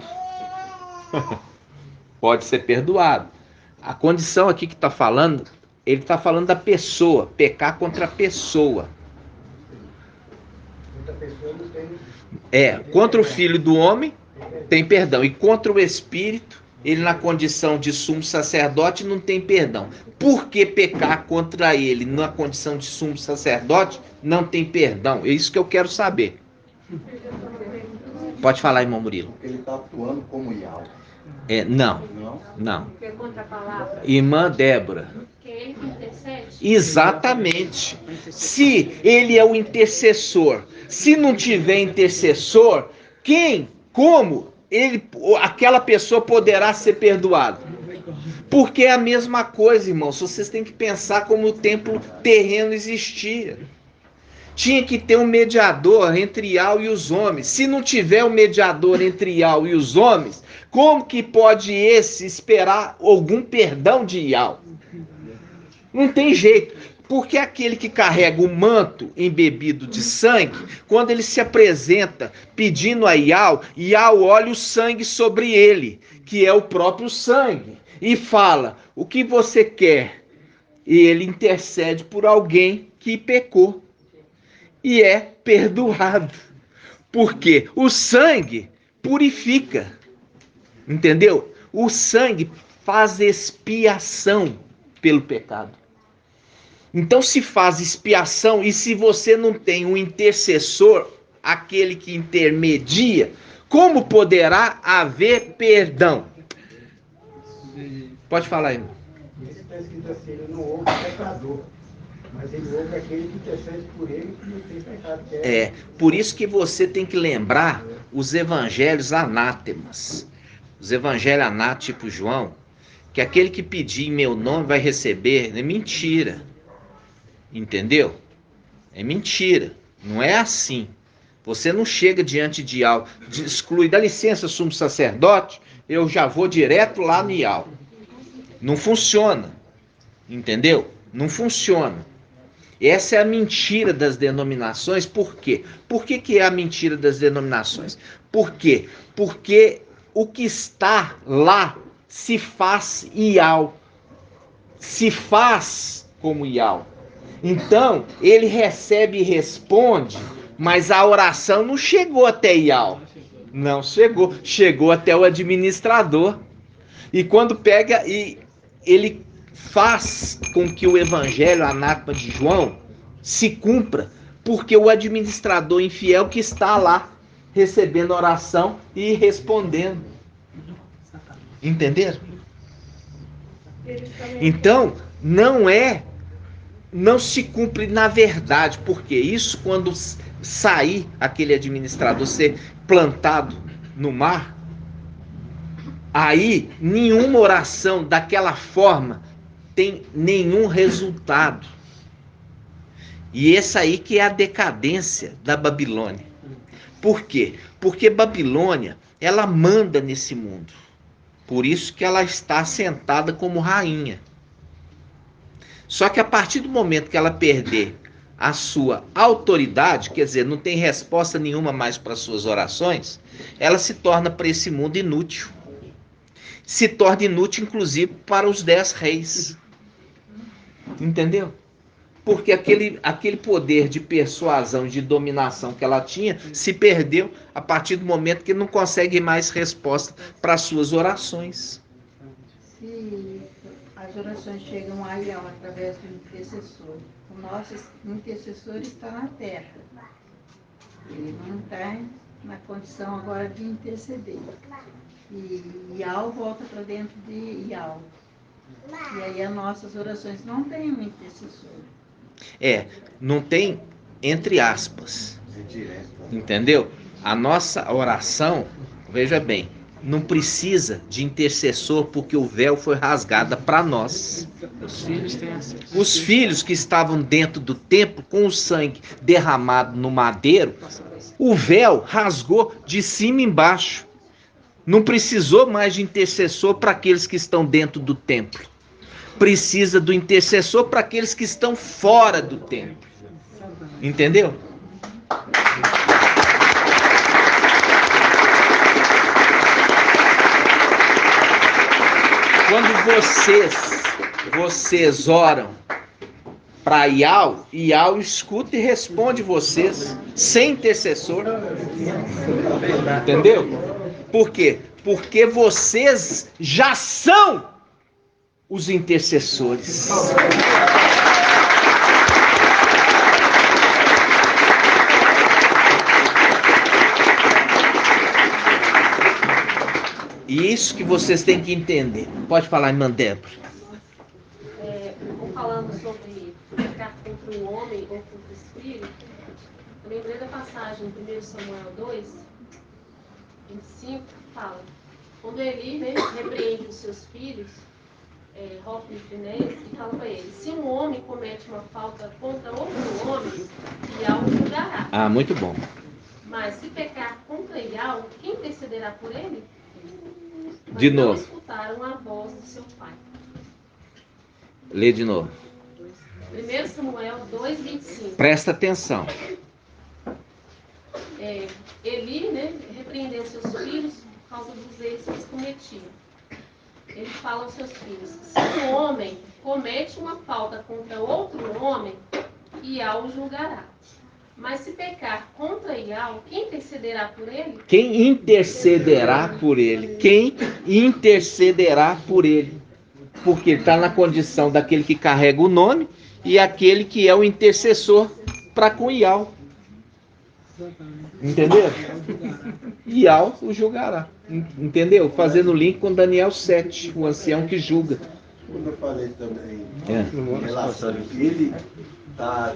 Pode ser perdoado. A condição aqui que está falando, ele está falando da pessoa, pecar contra a pessoa. Contra o Filho do Homem tem perdão. E contra o Espírito, ele na condição de sumo sacerdote não tem perdão. Por que pecar contra ele na condição de sumo sacerdote não tem perdão? É isso que eu quero saber. Pode falar, irmão Murilo. Porque ele está atuando como Ial. Não. Porque é contra a palavra. Irmã Débora. Que ele que intercede. Exatamente. Se ele é o intercessor, se não tiver intercessor, como aquela pessoa poderá ser perdoada? Porque é a mesma coisa, irmãos. Vocês têm que pensar como o templo terreno existia. Tinha que ter um mediador entre Ial e os homens. Se não tiver um mediador entre Ial e os homens, como que pode esse esperar algum perdão de Ial? Não tem jeito. Porque aquele que carrega o manto embebido de sangue, quando ele se apresenta pedindo a Ial, Ial olha o sangue sobre ele, que é o próprio sangue, e fala, o que você quer? E ele intercede por alguém que pecou. E é perdoado. Porque o sangue purifica. Entendeu? O sangue faz expiação pelo pecado. Então se faz expiação, e se você não tem um intercessor, aquele que intermedia, como poderá haver perdão? Pode falar, irmão. Isso está escrito assim, ele não ouve pecador. Mas ele ouve aquele que intercede por ele que não tem pecado. Por isso que você tem que lembrar os evangelhos anátemas. Os evangelhos anátemas, tipo João, que aquele que pedir em meu nome vai receber. É mentira. Entendeu? É mentira. Não é assim. Você não chega diante de algo, exclui, dá licença, sumo sacerdote, eu já vou direto lá no IAL. Não funciona. Entendeu? Não funciona. Essa é a mentira das denominações. Por quê? Por que é a mentira das denominações? Por quê? Porque o que está lá se faz IAL. Se faz como IAL. Então, ele recebe e responde, mas a oração não chegou até IAL. Não chegou. Chegou até o administrador. E quando pega e ele faz com que o evangelho anátema de João se cumpra, porque o administrador infiel que está lá recebendo oração e respondendo. Entenderam? Então, não se cumpre na verdade, porque isso quando sair aquele administrador ser plantado no mar, aí nenhuma oração daquela forma tem nenhum resultado. E essa aí que é a decadência da Babilônia. Por quê? Porque Babilônia, ela manda nesse mundo. Por isso que ela está sentada como rainha. Só que a partir do momento que ela perder a sua autoridade, quer dizer, não tem resposta nenhuma mais para suas orações, ela se torna para esse mundo inútil. Se torna inútil, inclusive, para os 10 reis. Entendeu? Porque aquele poder de persuasão, de dominação que ela tinha, se perdeu a partir do momento que não consegue mais resposta para as suas orações. Se as orações chegam a IAL através do intercessor, o nosso intercessor está na terra. Ele não está na condição agora de interceder. E IAL volta para dentro de IAL. E aí as nossas orações não têm um intercessor. Não tem entre aspas. Entendeu? A nossa oração, veja bem, não precisa de intercessor porque o véu foi rasgado para nós. Os filhos têm acesso. Os filhos que estavam dentro do templo com o sangue derramado no madeiro, o véu rasgou de cima e embaixo. Não precisou mais de intercessor para aqueles que estão dentro do templo. Precisa do intercessor para aqueles que estão fora do templo. Entendeu? Quando vocês oram para IAL, IAL escuta e responde vocês, sem intercessor. Entendeu? Por quê? Porque vocês já são os intercessores. E isso que vocês têm que entender. Pode falar, irmã Débora. Falando sobre pecar contra um homem ou contra o espírito, eu lembrei da passagem em 1 Samuel 2, 25, fala: quando Eli repreende os seus filhos, Hofni e Finéias, e fala para eles: se um homem comete uma falta contra outro homem, Ial o julgará. Ah, muito bom. Mas se pecar contra Ial, quem intercederá por ele? Mas de novo. Não escutaram a voz do seu pai. Lê de novo. 1 Samuel 2, 25. Presta atenção. Eli, repreendeu seus filhos por causa dos erros que eles cometiam. Ele fala aos seus filhos: se um homem comete uma falta contra outro homem, Ial o julgará. Mas se pecar contra Ial, quem intercederá por ele? Quem intercederá por ele? Quem intercederá por ele? Porque ele está na condição daquele que carrega o nome e aquele que é o intercessor para com Ial. Entendeu? Ial o julgará. Entendeu? Fazendo link com Daniel 7, o ancião que julga. Quando eu falei também em relação a ele está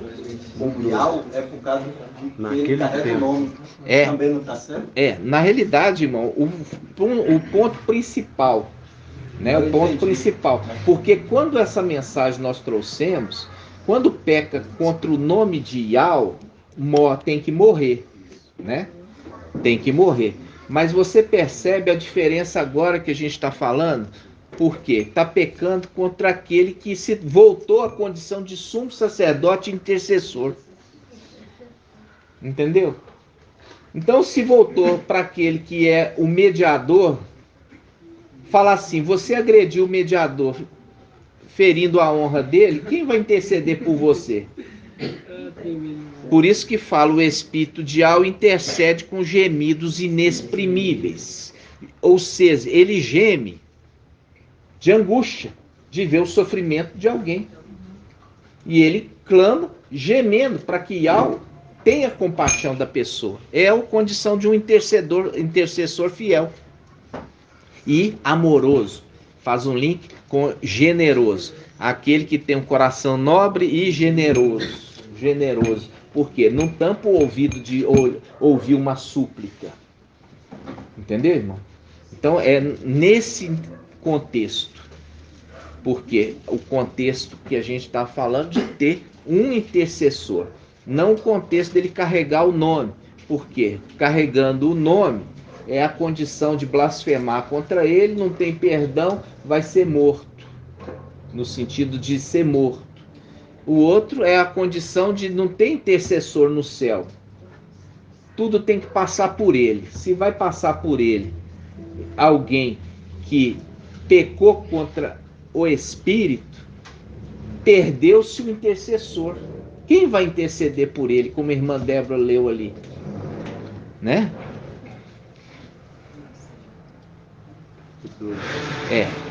com Yau é por causa que ele carrega o nome. Também não está certo? Na realidade, irmão, o ponto principal, né? O ponto principal. Porque quando essa mensagem nós trouxemos, quando peca contra o nome de Yau, tem que morrer, né? Tem que morrer. Mas você percebe a diferença agora que a gente está falando? Por quê? Está pecando contra aquele que se voltou à condição de sumo sacerdote intercessor. Entendeu? Então, se voltou para aquele que é o mediador, fala assim, você agrediu o mediador ferindo a honra dele, quem vai interceder por você? Por isso que fala, o Espírito de Yau intercede com gemidos inexprimíveis. Ou seja, ele geme de angústia, de ver o sofrimento de alguém. E ele clama, gemendo, para que Yau tenha compaixão da pessoa. É a condição de um intercessor fiel e amoroso. Faz um link com generoso. Aquele que tem um coração nobre e generoso. Por quê? Não tampa o ouvido de ouvir uma súplica. Entendeu, irmão? Então é nesse contexto. Porque o contexto que a gente está falando de ter um intercessor. Não o contexto dele carregar o nome. Por quê? Carregando o nome é a condição de blasfemar contra ele, não tem perdão, vai ser morto. No sentido de ser morto. O outro é a condição de não ter intercessor no céu. Tudo tem que passar por ele. Se vai passar por ele alguém que pecou contra o Espírito, perdeu-se o intercessor. Quem vai interceder por ele, como a irmã Débora leu ali? Né?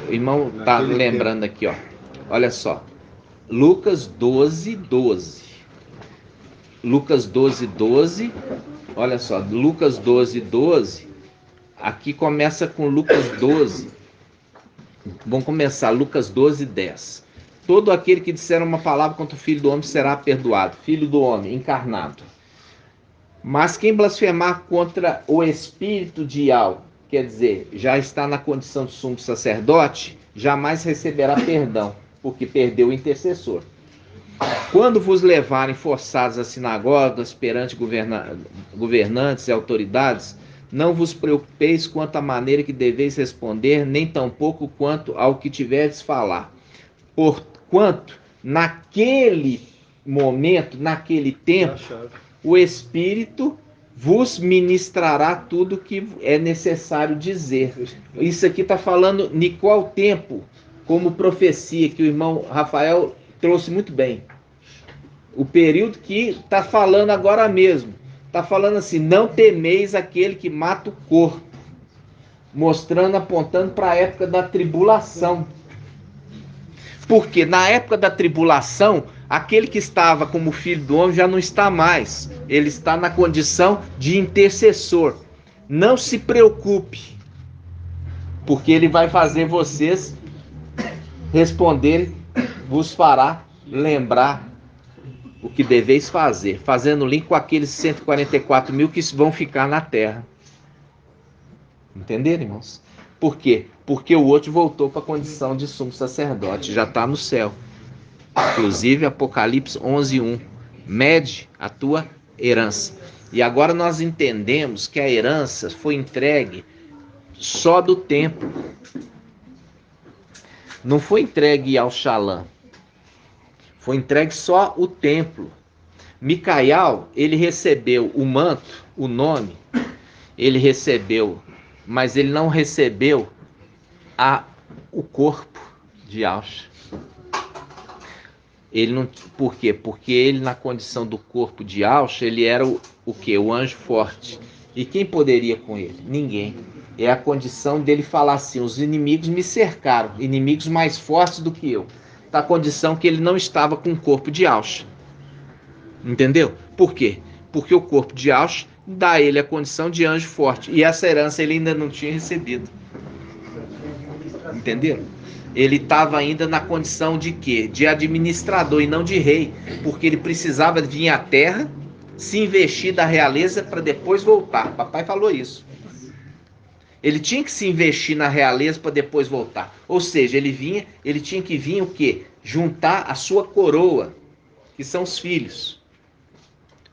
O irmão está lembrando aqui, ó. Olha só. Lucas 12, 12. Lucas 12, 12. Olha só, Lucas 12, 12. Aqui começa com Lucas 12. Vamos começar, Lucas 12, 10. Todo aquele que disser uma palavra contra o Filho do Homem será perdoado. Filho do Homem, encarnado. Mas quem blasfemar contra o Espírito de Yau, quer dizer, já está na condição de sumo sacerdote, jamais receberá perdão, porque perdeu o intercessor. Quando vos levarem forçados às sinagogas perante governantes e autoridades, não vos preocupeis quanto à maneira que deveis responder, nem tampouco quanto ao que tiverdes falar. Porquanto, naquele momento, naquele tempo, o Espírito vos ministrará tudo o que é necessário dizer. Isso aqui está falando em qual tempo? Como profecia, que o irmão Rafael trouxe muito bem. O período que está falando agora mesmo. Está falando assim, não temeis aquele que mata o corpo. Mostrando, apontando para a época da tribulação. Porque na época da tribulação, aquele que estava como filho do homem já não está mais. Ele está na condição de intercessor. Não se preocupe. Porque ele vai fazer vocês responder, vos fará lembrar o que deveis fazer, fazendo link com aqueles 144 mil que vão ficar na terra. Entenderam, irmãos? Por quê? Porque o outro voltou para a condição de sumo sacerdote, já está no céu. Inclusive Apocalipse 11:1, mede a tua herança. E agora nós entendemos que a herança foi entregue só do templo. Não foi entregue ao Shalom. Foi entregue só o templo. Micael, ele recebeu o manto, o nome, ele recebeu, mas ele não recebeu o corpo de Yahshua. Ele não, por quê? Porque ele, na condição do corpo de Yahshua, ele era o quê? O anjo forte. E quem poderia com ele? Ninguém. É a condição dele falar assim, os inimigos me cercaram, inimigos mais fortes do que eu. Está a condição que ele não estava com o corpo de Yahshua. Entendeu? Por quê? Porque o corpo de Yahshua dá a ele a condição de anjo forte. E essa herança ele ainda não tinha recebido. Entenderam? ele estava ainda na condição de quê? De administrador e não de rei, porque ele precisava vir à terra, se investir da realeza para depois voltar. Papai falou isso. Ele tinha que se investir na realeza para depois voltar. Ou seja, ele tinha que vir o quê? Juntar a sua coroa, que são os filhos.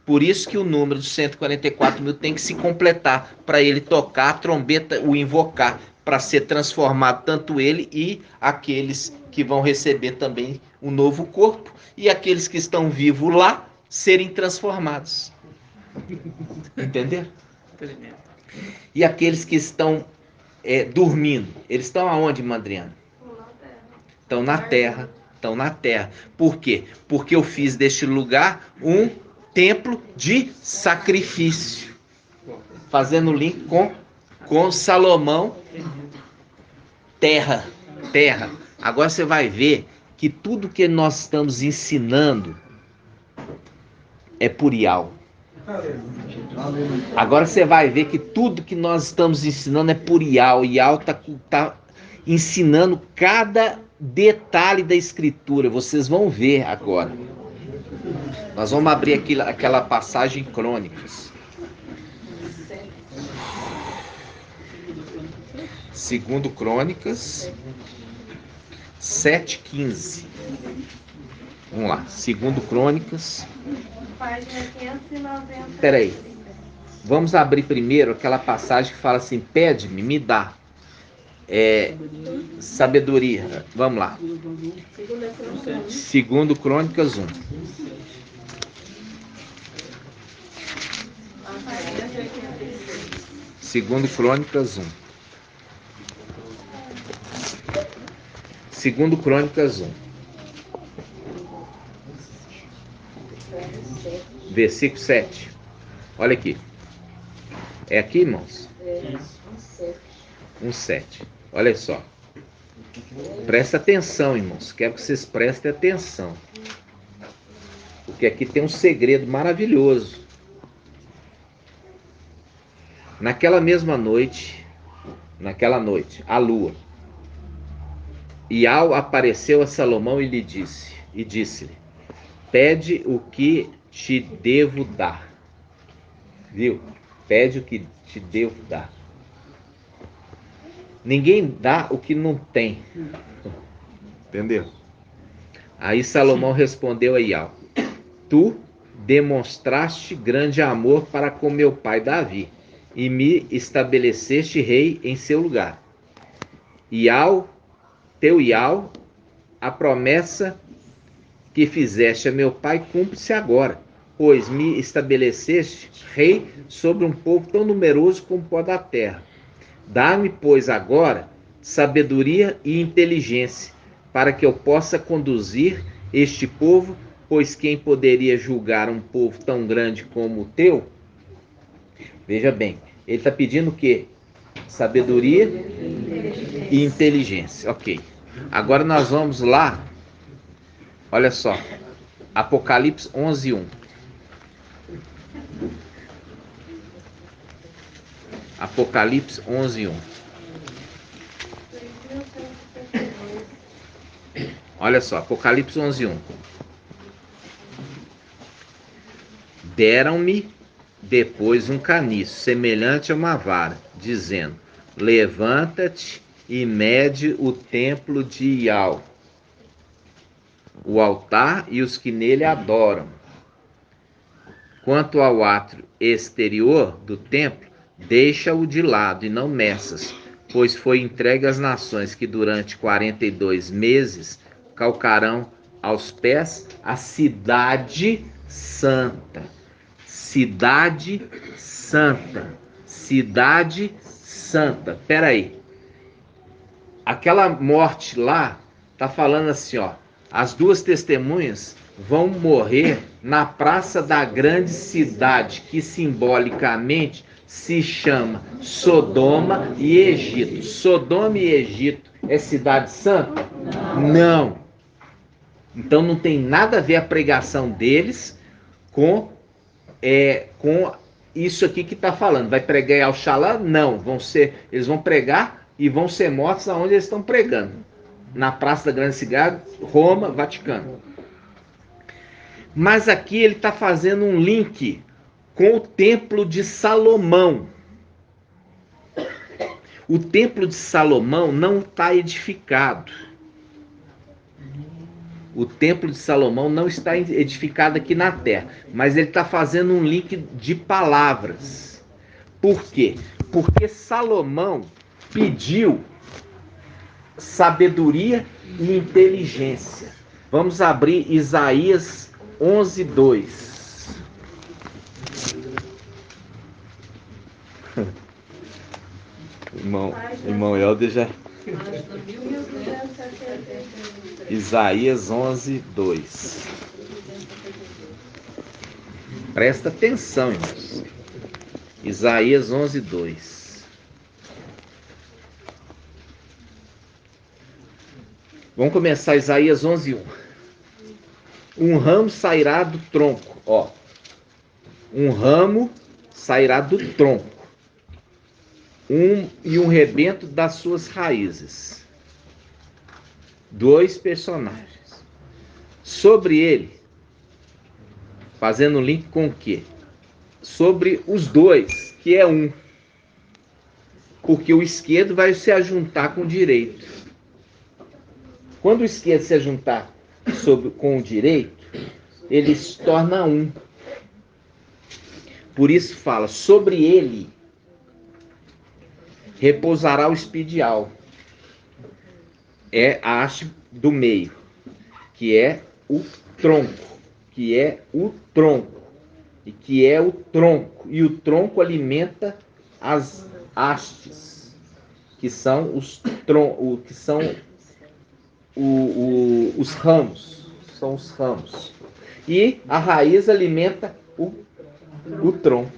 Por isso que o número dos 144 mil tem que se completar, para ele tocar a trombeta, o invocar, para ser transformado tanto ele e aqueles que vão receber também um novo corpo, e aqueles que estão vivos lá serem transformados. Entenderam? E aqueles que estão dormindo, eles estão aonde, Mandriana? Estão na terra. Estão na terra. Por quê? Porque eu fiz deste lugar um templo de sacrifício. Fazendo link com Salomão. Terra. Agora você vai ver que tudo que nós estamos ensinando é por Iau. Agora você vai ver que tudo que nós estamos ensinando é por Iau. Iau tá ensinando cada detalhe da escritura. Vocês vão ver agora. Nós vamos abrir aquela passagem em Crônicas. Segundo Crônicas 7:15. Vamos lá. Segundo Crônicas. Peraí. Vamos abrir primeiro aquela passagem que fala assim: pede-me, me dá. Sabedoria. Vamos lá. Segundo Crônicas 1. Segundo Crônicas 1. Segundo Crônicas 1. Versículo 7. Olha aqui. É aqui, irmãos? 1:7. Olha só. Presta atenção, irmãos. Quero que vocês prestem atenção. Porque aqui tem um segredo maravilhoso. Naquela noite, a lua, Iau apareceu a Salomão e disse-lhe: pede o que te devo dar. Viu? Pede o que te devo dar. Ninguém dá o que não tem. Entendeu? Aí Salomão respondeu a Iau: tu demonstraste grande amor para com meu pai Davi, e me estabeleceste rei em seu lugar. Teu Iau, a promessa que fizeste a meu pai cumpre-se agora, pois me estabeleceste rei sobre um povo tão numeroso como o pó da terra. Dá-me, pois, agora sabedoria e inteligência, para que eu possa conduzir este povo, pois quem poderia julgar um povo tão grande como o teu? Veja bem, ele está pedindo o quê? Sabedoria e inteligência. Ok. Agora nós vamos lá. Olha só. Apocalipse 11:1. Apocalipse 11:1. Olha só, Apocalipse 11:1. Deram-me depois um caniço, semelhante a uma vara, dizendo: levanta-te e mede o templo de Iau, o altar e os que nele adoram. Quanto ao átrio exterior do templo, deixa-o de lado e não meças, pois foi entregue às nações que durante 42 meses calcarão aos pés a cidade santa. Cidade santa. Cidade santa. Espera aí. Aquela morte lá tá falando assim, ó. As duas testemunhas vão morrer na praça da grande cidade, que simbolicamente se chama Sodoma e Egito. Sodoma e Egito é cidade santa? Não. Então não tem nada a ver a pregação deles com isso aqui que está falando. Vai pregar em Oxalá? Não. Eles vão pregar e vão ser mortos aonde eles estão pregando. na Praça da Grande Cidade, Roma, Vaticano. Mas aqui ele está fazendo um link com o Templo de Salomão. O Templo de Salomão não está edificado. O Templo de Salomão não está edificado aqui na terra, mas ele está fazendo um link de palavras. Por quê? Porque Salomão pediu sabedoria e inteligência. Vamos abrir Isaías 11:2. Irmão Helder já... Isaías 11:2. Presta atenção, irmãos. Isaías 11:2. Vamos começar Isaías 11:1. Um ramo sairá do tronco, ó. Um ramo sairá do tronco. E um rebento das suas raízes. 2 personagens. Sobre ele, fazendo link com o quê? Sobre os dois, que é um. Porque o esquerdo vai se ajuntar com o direito. Quando o esquerdo se ajuntar com o direito, ele se torna um. Por isso fala, sobre ele repousará o espidial. É a haste do meio, que é o tronco, que é o tronco, e que é o tronco, e o tronco alimenta as hastes, que são os os ramos, são os ramos, e a raiz alimenta o tronco,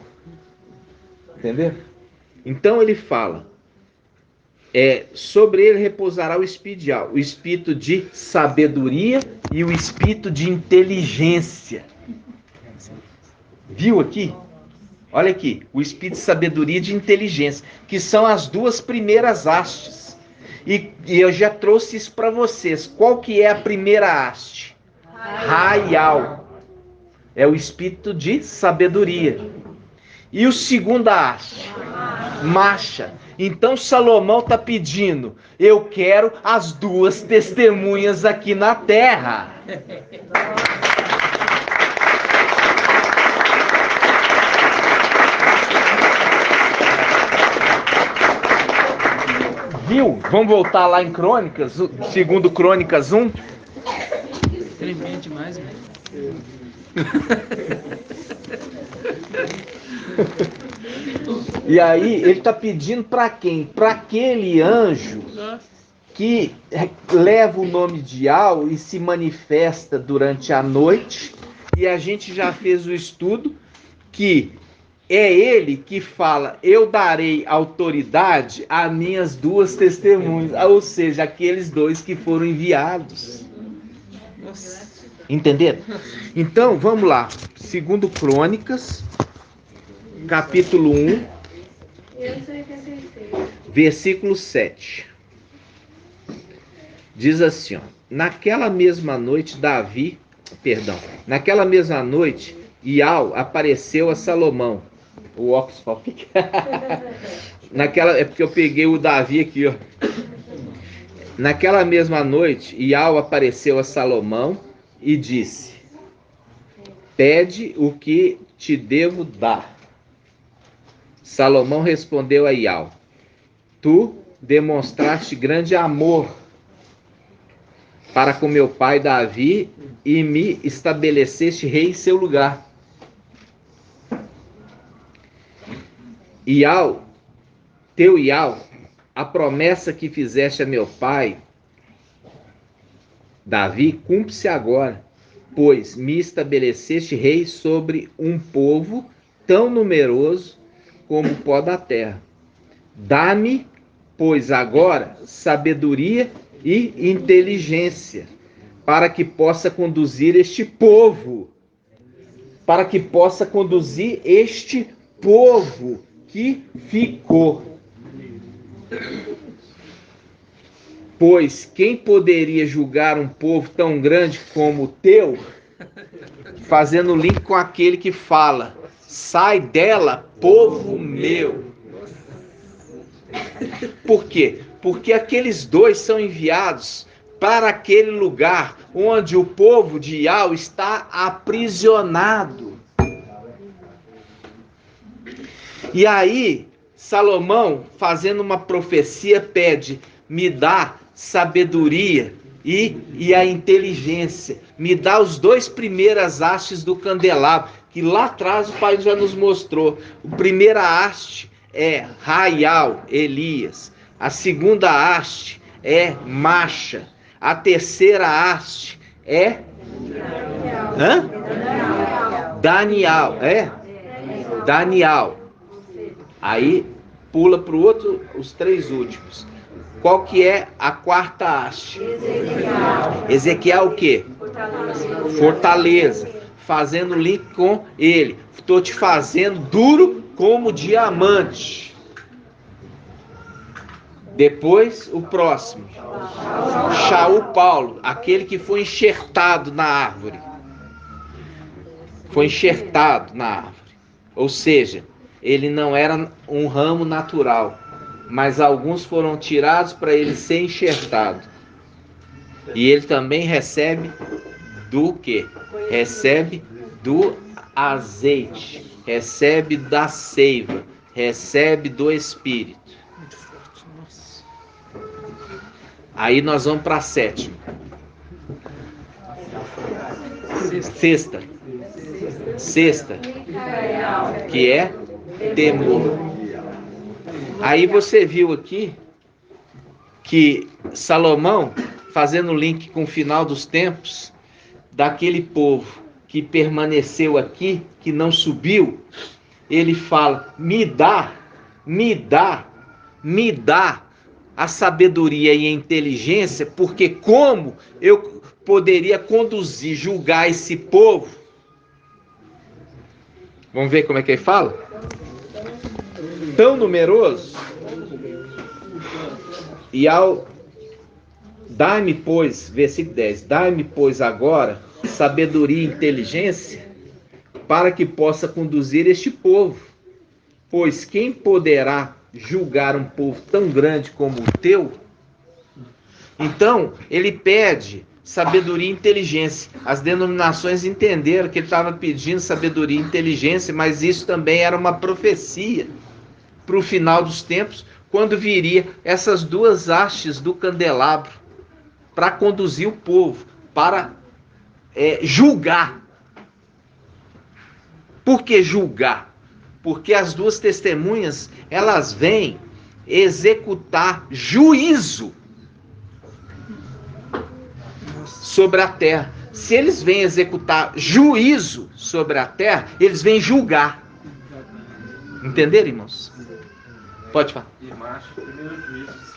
entendeu? Então ele fala, sobre ele repousará o espidial, o espírito de sabedoria e o espírito de inteligência. Viu aqui? Olha aqui, o espírito de sabedoria e de inteligência, que são as 2 primeiras hastes. E eu já trouxe isso para vocês. Qual que é a primeira haste? Raial. É o espírito de sabedoria. E o segundo haste? Macha. Então Salomão está pedindo, eu quero as 2 testemunhas aqui na terra. Viu? Vamos voltar lá em Crônicas, segundo Crônicas 1. Tremendo demais, velho. E aí ele está pedindo para quem? Para aquele anjo que leva o nome de Al e se manifesta durante a noite. E a gente já fez o estudo que é ele que fala, eu darei autoridade a minhas 2 testemunhas. Ou seja, aqueles 2 que foram enviados. Entenderam? Então, vamos lá. Segundo Crônicas, capítulo 1, versículo 7. Diz assim, ó, naquela mesma noite, Ial apareceu a Salomão. O Oxford. É porque eu peguei o Davi aqui, ó. Naquela mesma noite, Ial apareceu a Salomão e disse, pede o que te devo dar. Salomão respondeu a Ial, tu demonstraste grande amor para com meu pai Davi e me estabeleceste rei em seu lugar. Ial, a promessa que fizeste a meu pai Davi, cumpre-se agora, pois me estabeleceste rei sobre um povo tão numeroso como o pó da terra. Dá-me, pois agora, sabedoria e inteligência, para que possa conduzir este povo, que ficou. Pois quem poderia julgar um povo tão grande como o teu? Fazendo link com aquele que fala: sai dela, povo meu. Por quê? Porque aqueles dois são enviados para aquele lugar onde o povo de Yahweh está aprisionado. E aí, Salomão, fazendo uma profecia, pede: me dá sabedoria e a inteligência. Me dá os dois primeiras hastes do candelabro, que lá atrás o Pai já nos mostrou. A primeira haste é Raial, Elias. A segunda haste é Macha. A terceira haste é Daniel. Daniel. Aí pula para o outro, os três últimos. Qual que é a quarta haste? Ezequiel o quê? Fortaleza. Fazendo link com ele. Estou te fazendo duro como diamante. Depois, o próximo. Shaul Paulo, aquele que foi enxertado na árvore. Foi enxertado na árvore. Ou seja, ele não era um ramo natural, mas alguns foram tirados para ele ser enxertado. E ele também recebe do quê? Recebe do azeite, recebe da seiva, recebe do Espírito. Aí nós vamos para a sétima. Sexta, que é temor. Aí você viu aqui que Salomão, fazendo link com o final dos tempos, daquele povo que permaneceu aqui, que não subiu, ele fala: me dá a sabedoria e a inteligência, porque como eu poderia conduzir, julgar esse povo? Vamos ver como é que ele fala? Tão numeroso. E ao dai-me, pois, versículo 10, dai-me, pois, agora sabedoria e inteligência, para que possa conduzir este povo. Pois quem poderá julgar um povo tão grande como o teu? Então, ele pede sabedoria e inteligência. As denominações entenderam que ele estava pedindo sabedoria e inteligência, mas isso também era uma profecia para o final dos tempos, quando viria essas duas hastes do candelabro para conduzir o povo, para julgar. Por que julgar? Porque as duas testemunhas, elas vêm executar juízo sobre a terra. Se eles vêm executar juízo sobre a terra, eles vêm julgar. Entenderam, irmãos? Pode falar. E Macha, primeiro juízo.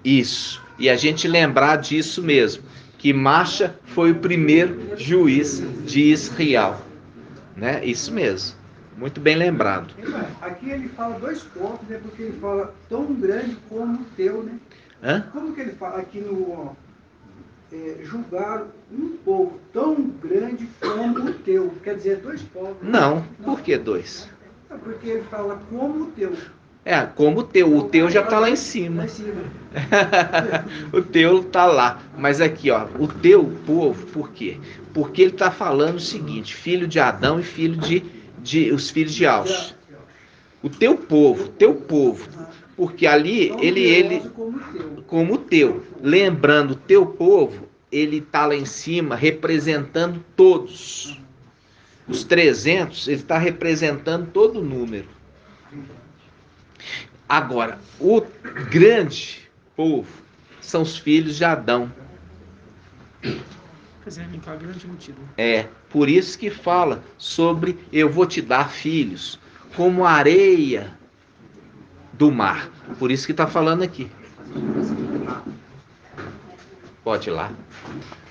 Isso. E a gente lembrar disso mesmo, que Macha foi o primeiro juiz de Israel. Né? Isso mesmo. Muito bem lembrado. Aqui ele fala dois pontos, né? Porque ele fala tão grande como o teu, né? Hã? Como que ele fala aqui no julgar um povo tão grande como o teu? Quer dizer, dois povos. Não. Por que dois? É porque ele fala como o teu. Como o teu. O teu já está lá em cima. Lá em cima. O teu está lá. Mas aqui, ó, o teu povo, por quê? Porque ele está falando o seguinte: filho de Adão e filho os filhos de Alche. O teu povo. Porque ali, ele como o teu. Lembrando, o teu povo, ele está lá em cima representando todos. Os 300, ele está representando todo o número. Agora, o grande povo são os filhos de Adão. Limpar a grande multidão. Por isso que fala sobre eu vou te dar filhos, como a areia do mar. Por isso que está falando aqui. Pode ir lá.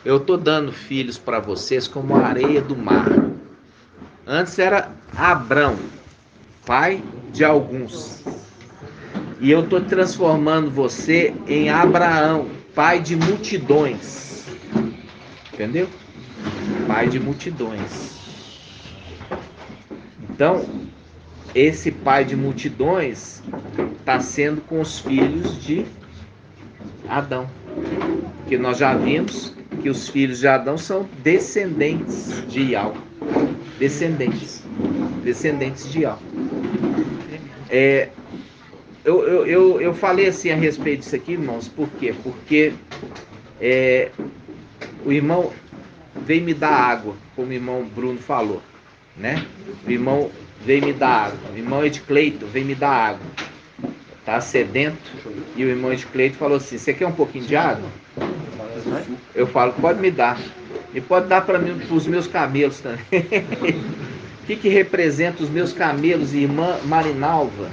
Eu estou dando filhos para vocês como a areia do mar. Antes era Abrão, pai de alguns. E eu estou transformando você em Abraão, pai de multidões. Entendeu? Pai de multidões. Então, esse pai de multidões está sendo com os filhos de Adão. Porque nós já vimos que os filhos de Adão são descendentes de Iau. Descendentes de Iau. Eu falei assim a respeito disso aqui, irmãos, por quê? Porque o irmão veio me dar água, como o irmão Bruno falou, né? O irmão veio me dar água, o irmão Edcleito veio me dar água, tá sedento, e o irmão Edcleito falou assim: você quer um pouquinho de água? Eu falo: pode me dar, e pode dar para mim, para os meus camelos também. O que representa os meus camelos, irmã Marinalva?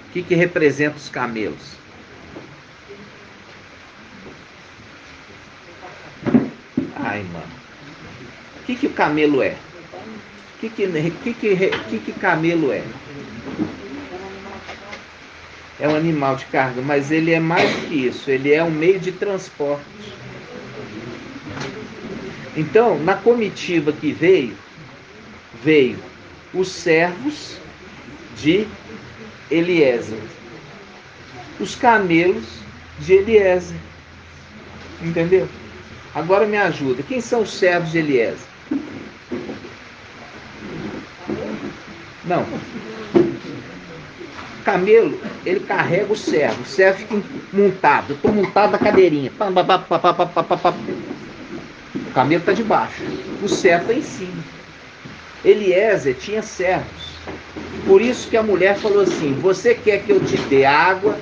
O que representa os camelos? Ai, mano. O que o camelo é? O que camelo é? É um animal de carga, mas ele é mais do que isso. Ele é um meio de transporte. Então, na comitiva que veio os servos de Eliezer, os camelos de Eliezer. Entendeu? Agora me ajuda. Quem são os servos de Eliezer? Não. Camelo, ele carrega o servo fica montado. Eu estou montado na cadeirinha. O camelo está de baixo, o servo está em cima. Eliezer tinha servos. Por isso que a mulher falou assim: você quer que eu te dê água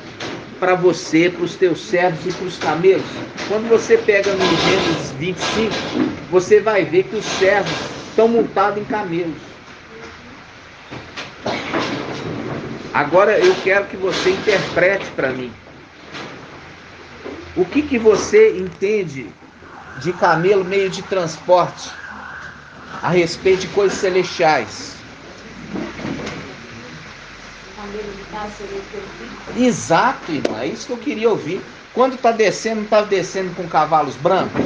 para você, para os teus servos e para os camelos? Quando você pega no Gênesis 25, você vai ver que os servos estão montados em camelos. Agora eu quero que você interprete para mim. O que você entende de camelo, meio de transporte, a respeito de coisas celestiais? Exato, irmã, é isso que eu queria ouvir. Quando está descendo, não está descendo com cavalos brancos?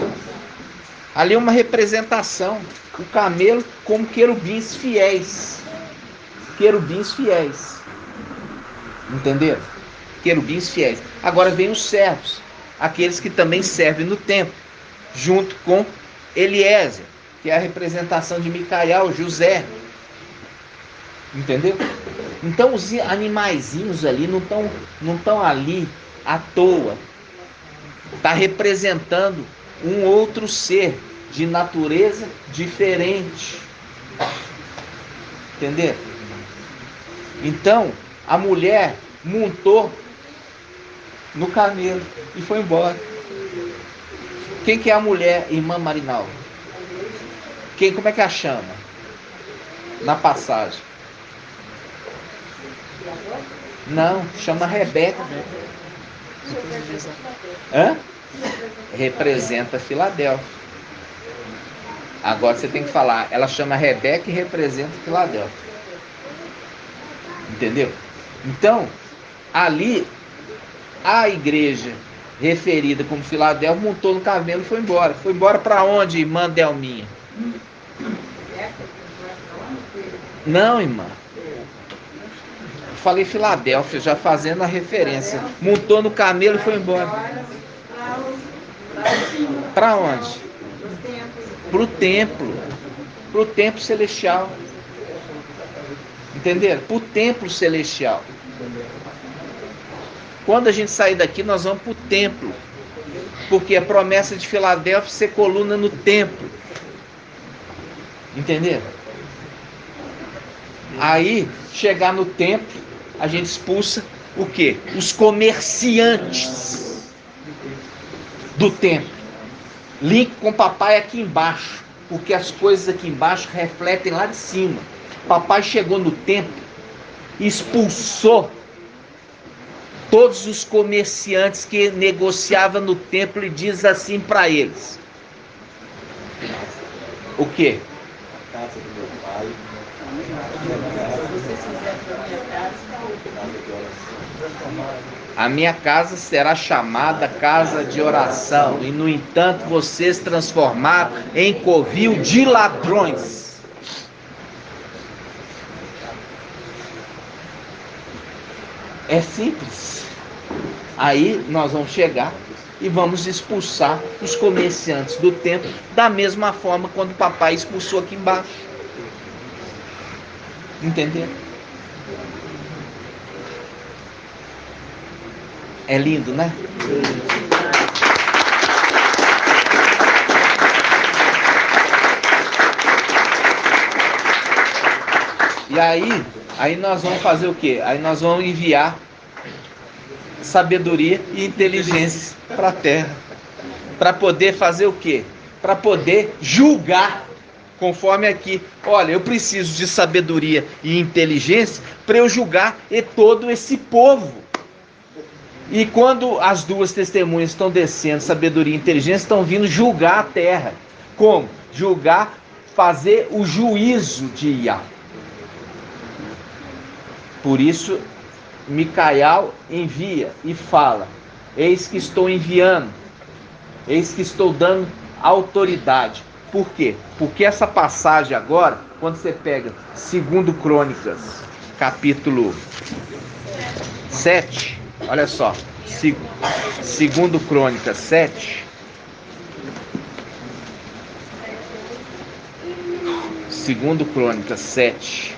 Ali é uma representação. O camelo como querubins fiéis. Querubins fiéis. Entenderam? Querubins fiéis. Agora vem os servos, aqueles que também servem no templo, junto com Eliezer, que é a representação de Micael, José. Entendeu? Então os animaizinhos ali não estão ali à toa. Está representando um outro ser de natureza diferente. Entendeu? Então a mulher montou no camelo e foi embora. Quem que é a mulher, irmã Marinalva? Como é que a chama? Na passagem. Não, chama Rebeca. Hã? Representa Filadélfia. Agora você tem que falar, ela chama Rebeca e representa Filadélfia. Entendeu? Então, ali, a igreja referida como Filadélfia montou no camelo e foi embora. Foi embora para onde, irmã Delminha? Não, irmã. Eu falei Filadélfia, já fazendo a referência. Montou no camelo e foi embora. Para onde? Para o templo. Para o templo celestial. Entenderam? Para o templo celestial. Quando a gente sair daqui, nós vamos para o templo. Porque a promessa de Filadélfia é ser coluna no templo. Entenderam? Aí, chegar no templo, a gente expulsa o quê? Os comerciantes do templo. Link com o papai aqui embaixo. Porque as coisas aqui embaixo refletem lá de cima. Papai chegou no templo e expulsou todos os comerciantes que negociavam no templo e diz assim para eles: o quê? A casa do meu pai, se vocês fizerem para minha casa de oração. A minha casa será chamada casa de oração, e no entanto vocês transformaram em covil de ladrões. É simples. Aí nós vamos chegar e vamos expulsar os comerciantes do templo da mesma forma quando o papai expulsou aqui embaixo. Entenderam? É lindo, né? E aí nós vamos fazer o quê? Aí nós vamos enviar sabedoria e inteligência para a terra. Para poder fazer o quê? Para poder julgar. Conforme aqui, olha, eu preciso de sabedoria e inteligência para eu julgar todo esse povo. E quando as duas testemunhas estão descendo, sabedoria e inteligência, estão vindo julgar a terra. Como? Julgar, fazer o juízo de Iá. Por isso, Micael envia e fala: eis que estou enviando, eis que estou dando autoridade. Por quê? Porque essa passagem agora, quando você pega 2 Crônicas, capítulo 7, olha só, 2 Crônicas 7, 2 Crônicas 7,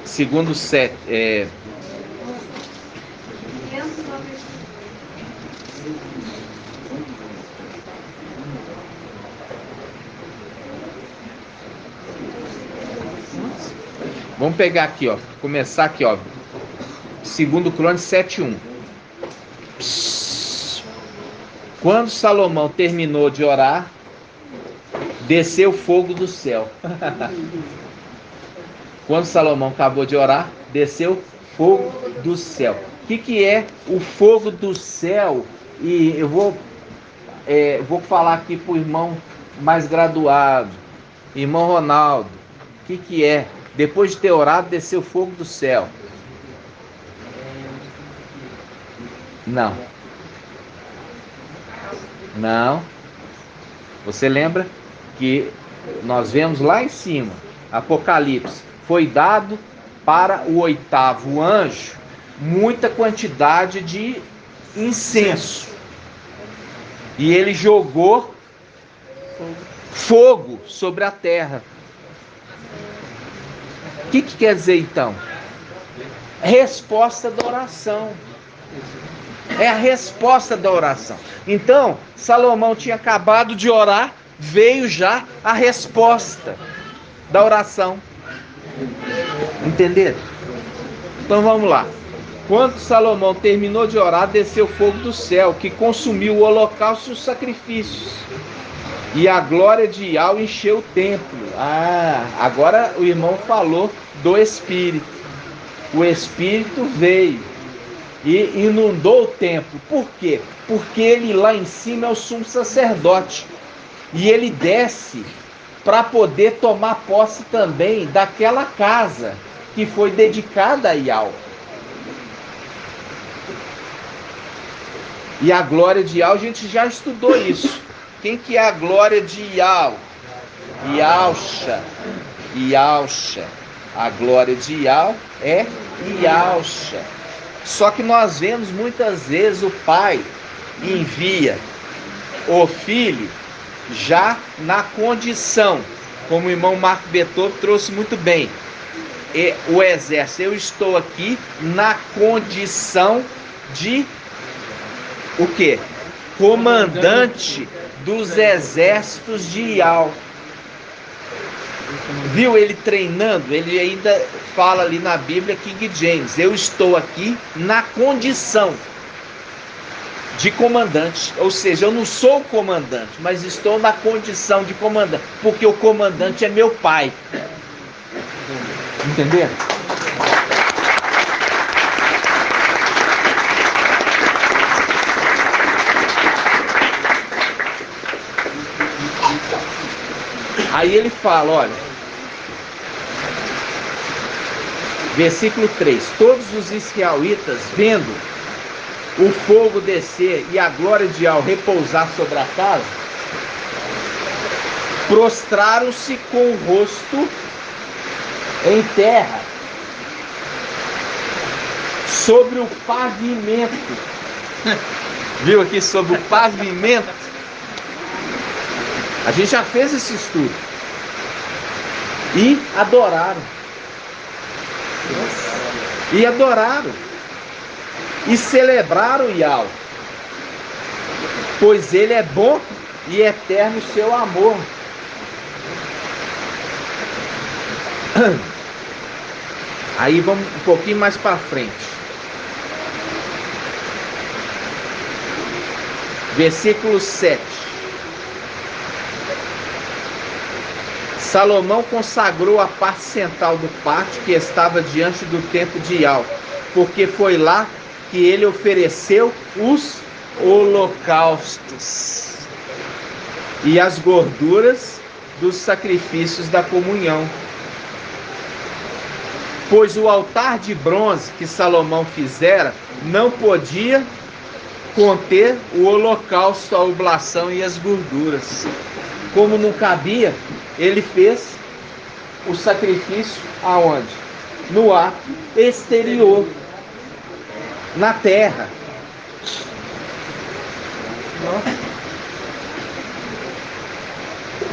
segundo 7, vamos pegar aqui, ó, começar aqui, ó, 2 Crônicas 7:1. Quando Salomão terminou de orar, desceu fogo do céu. Quando Salomão acabou de orar, desceu fogo do céu. O que é o fogo do céu? E eu vou falar aqui para o irmão mais graduado, irmão Ronaldo. O que é? Depois de ter orado, desceu fogo do céu. Não. Não. Você lembra que nós vemos lá em cima, Apocalipse, foi dado para o 8º anjo muita quantidade de incenso. E ele jogou fogo sobre a terra. O que quer dizer então? Resposta da oração. É a resposta da oração. Então, Salomão tinha acabado de orar, veio já a resposta da oração. Entenderam? Então vamos lá. Quando Salomão terminou de orar, desceu fogo do céu, que consumiu o holocausto e os sacrifícios. E a glória de Iau encheu o templo. Agora o irmão falou do Espírito. O Espírito veio e inundou o templo. Por quê? Porque ele lá em cima é o sumo sacerdote. E ele desce para poder tomar posse também daquela casa que foi dedicada a Iau. E a glória de Iau, a gente já estudou isso. Quem que é a glória de Iau? Iauxa. Iauxa. A glória de Iau é Iauxa. Só que nós vemos muitas vezes o pai envia o filho já na condição, como o irmão Marco Beethoven trouxe muito bem, o exército, eu estou aqui na condição de o quê? Comandante dos exércitos de Iau. Viu ele treinando? Ele ainda fala ali na Bíblia, King James, eu estou aqui na condição de comandante, ou seja, eu não sou o comandante, mas estou na condição de comandante, porque o comandante é meu pai. Entenderam? Aí ele fala, olha, Versículo 3. Todos os israelitas, vendo o fogo descer e a glória de Yahweh repousar sobre a casa, prostraram-se com o rosto em terra, sobre o pavimento. Viu aqui sobre o pavimento? A gente já fez esse estudo. E adoraram. E adoraram. E celebraram Yahweh, pois ele é bom e eterno o seu amor. Aí vamos um pouquinho mais para frente. Versículo 7. Salomão consagrou a parte central do pátio que estava diante do templo de Yahweh, porque foi lá que ele ofereceu os holocaustos e as gorduras dos sacrifícios da comunhão. Pois o altar de bronze que Salomão fizera não podia conter o holocausto, a oblação e as gorduras. Como não cabia, ele fez o sacrifício aonde? No ato exterior, na terra.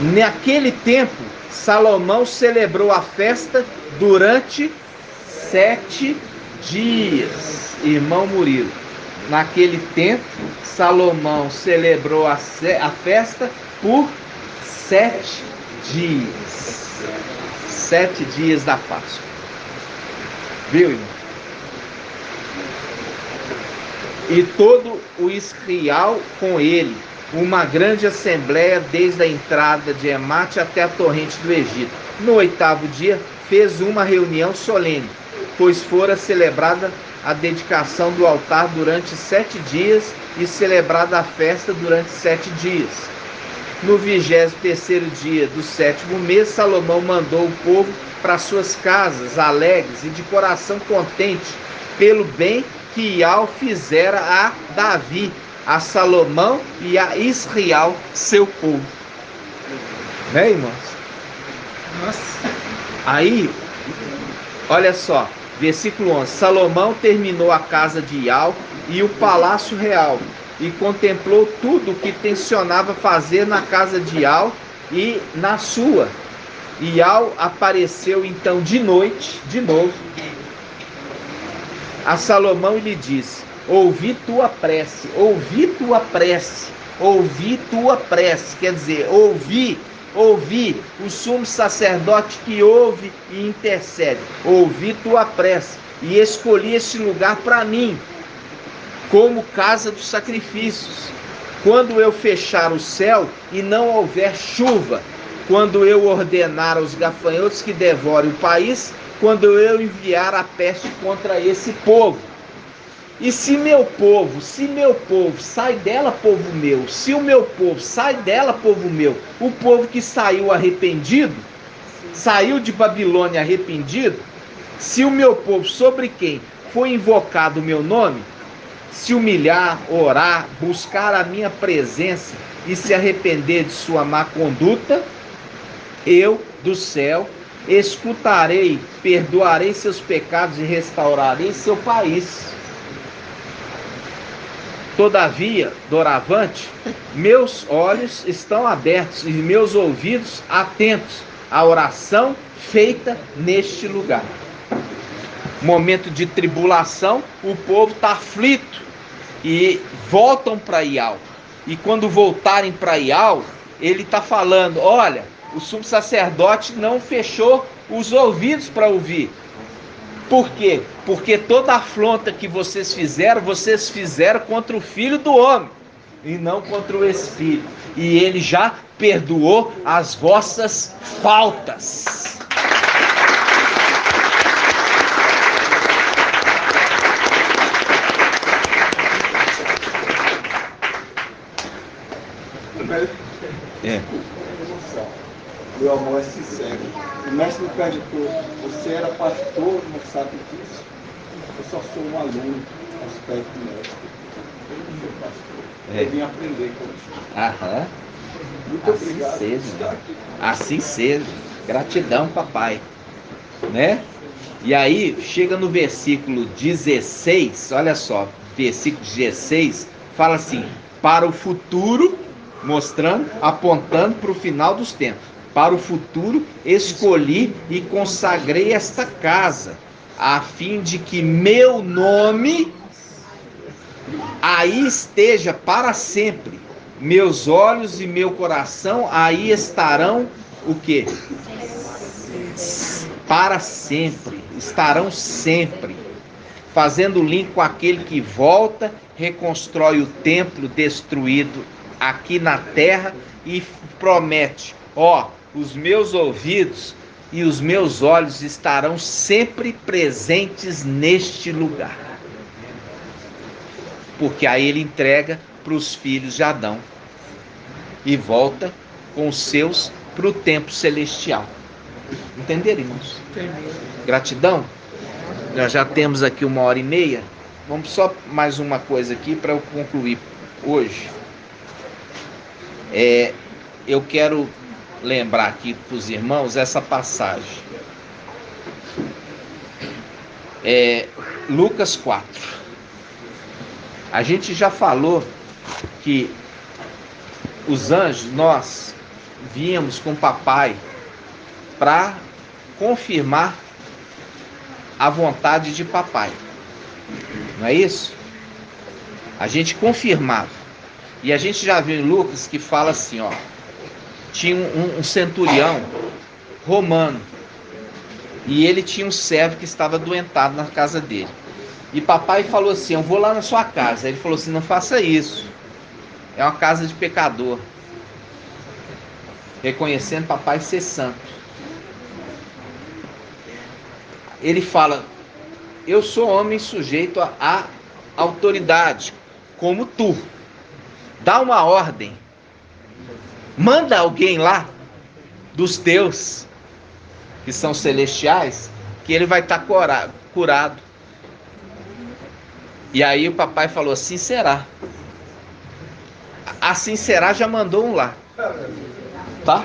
Naquele tempo, Salomão celebrou a festa durante 7 dias. Irmão Murilo, naquele tempo, Salomão celebrou a festa por 7 dias. 7 dias da Páscoa. Viu, irmão? E todo o Israel com ele, uma grande assembleia desde a entrada de Emate até a torrente do Egito. No 8º dia, fez uma reunião solene, pois fora celebrada a dedicação do altar durante 7 dias e celebrada a festa durante 7 dias. No 23º dia do 7º mês, Salomão mandou o povo para suas casas, alegres e de coração contente, pelo bem que Yahweh fizera a Davi, a Salomão e a Israel, seu povo. Né, irmãos? Nossa. Aí, olha só, versículo 11. Salomão terminou a casa de Yahweh e o palácio real, e contemplou tudo o que tencionava fazer na casa de Yahweh e na sua. E Yahweh apareceu então de noite, de novo, a Salomão e lhe disse: ouvi tua prece, ouvi tua prece, ouvi tua prece. Quer dizer, ouvi o sumo sacerdote que ouve e intercede. Ouvi tua prece e escolhi este lugar para mim, como casa dos sacrifícios. Quando eu fechar o céu e não houver chuva, quando eu ordenar aos gafanhotos que devorem o país, quando eu enviar a peste contra esse povo. E se meu povo, sai dela, povo meu, se o meu povo sai dela, povo meu, o povo que saiu arrependido, saiu de Babilônia arrependido, se o meu povo sobre quem foi invocado o meu nome, se humilhar, orar, buscar a minha presença e se arrepender de sua má conduta, eu, do céu, escutarei, perdoarei seus pecados e restaurarei seu país. Todavia, doravante, meus olhos estão abertos e meus ouvidos atentos à oração feita neste lugar. Momento de tribulação, o povo está aflito e voltam para Yahweh. E quando voltarem para Yahweh, ele está falando: olha, o sumo sacerdote não fechou os ouvidos para ouvir. Por quê? Porque toda a afronta que vocês fizeram contra o Filho do Homem e não contra o Espírito. E ele já perdoou as vossas faltas. Meu amor é sincero. O mestre me perguntou, você era pastor, não sabe disso? Eu só sou um aluno aos pés do mestre. Eu não sou pastor. Eu vim aprender com você. Aham. Muito Assim obrigado. seja. Assim seja. Gratidão, papai. Né? E aí, chega no versículo 16, olha só, versículo 16, fala assim, para o futuro, mostrando, apontando para o final dos tempos. Para o futuro, escolhi e consagrei esta casa, a fim de que meu nome aí esteja para sempre. Meus olhos e meu coração aí estarão o quê? Para sempre, estarão sempre, fazendo link com aquele que volta, reconstrói o templo destruído aqui na terra e promete, os meus ouvidos e os meus olhos estarão sempre presentes neste lugar. Porque aí ele entrega para os filhos de Adão e volta com os seus para o templo celestial. Entenderam, irmãos? Gratidão. Nós já temos aqui 1h30. Vamos só mais uma coisa aqui para eu concluir hoje. Eu quero lembrar aqui para os irmãos essa passagem. Lucas 4. A gente já falou que os anjos, nós víamos com o papai para confirmar a vontade de papai. Não é isso? A gente confirmava. E a gente já viu em Lucas que fala assim, tinha um centurião romano. E ele tinha um servo que estava adoentado na casa dele. E papai falou assim, eu vou lá na sua casa. Ele falou assim, não faça isso. É uma casa de pecador. Reconhecendo papai ser santo. Ele fala, eu sou homem sujeito à autoridade, como tu. Dá uma ordem. Manda alguém lá, dos teus, que são celestiais, que ele vai estar curado. E aí o papai falou, assim será. Assim será, já mandou um lá. Tá?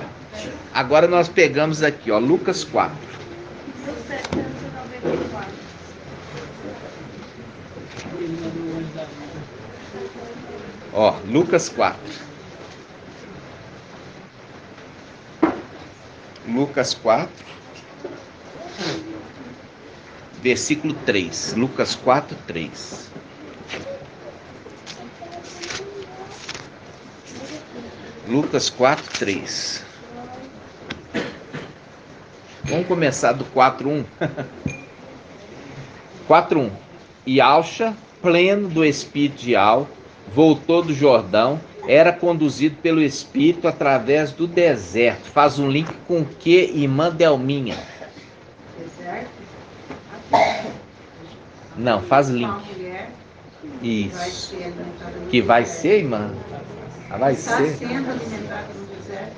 Agora nós pegamos aqui, Lucas 4. Lucas 4. Lucas 4. Versículo 3. Lucas 4, 3. Lucas 4, 3. Vamos começar do 4:1. 4:1. E Alcha, pleno do espírito de Al, voltou do Jordão, era conduzido pelo Espírito através do deserto. Faz um link com o que, irmã Delminha? Deserto? Não, faz link. Isso. Que vai ser, irmã? Vai ser. Está sendo alimentado no deserto.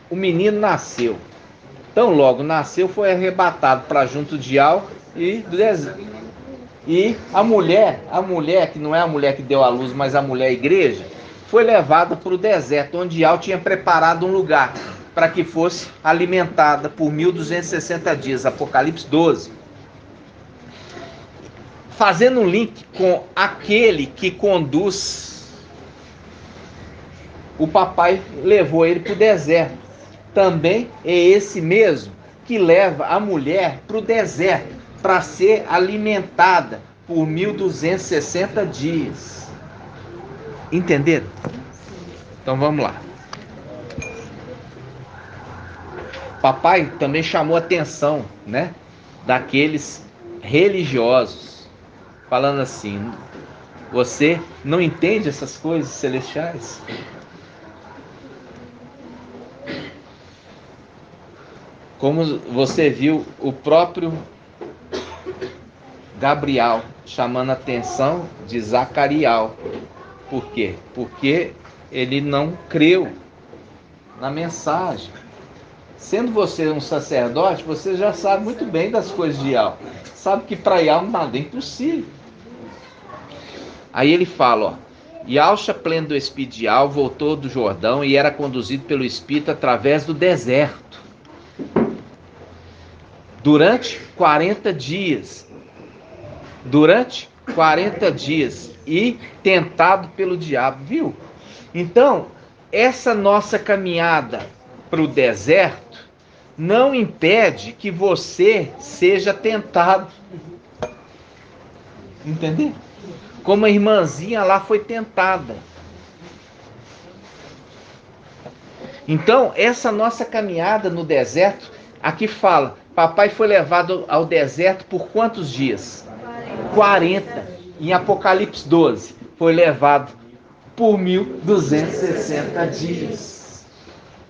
O menino nasceu. Tão logo nasceu, foi arrebatado para junto de Al e do deserto. E a mulher, que não é a mulher que deu à luz, mas a mulher igreja, foi levada para o deserto, onde Al tinha preparado um lugar para que fosse alimentada por 1260 dias, Apocalipse 12. Fazendo um link com aquele que conduz, o papai levou ele para o deserto. Também é esse mesmo que leva a mulher para o deserto, para ser alimentada por 1260 dias. Entenderam? Então vamos lá. Papai também chamou a atenção, daqueles religiosos, falando assim, você não entende essas coisas celestiais? Como você viu o próprio Gabriel chamando a atenção de Zacariel. Por quê? Porque ele não creu na mensagem. Sendo você um sacerdote, você já sabe muito bem das coisas de Yahweh. Sabe que para Yahweh nada é impossível. Aí ele fala, ó, Yahusha, pleno do Espírito de Yahweh, voltou do Jordão e era conduzido pelo Espírito através do deserto. Durante 40 dias. Durante 40 dias. E tentado pelo diabo, viu? Então, essa nossa caminhada para o deserto não impede que você seja tentado. Entendeu? Como a irmãzinha lá foi tentada. Então, essa nossa caminhada no deserto, aqui fala, papai foi levado ao deserto por quantos dias? 40. Em Apocalipse 12, foi levado por 1260 dias.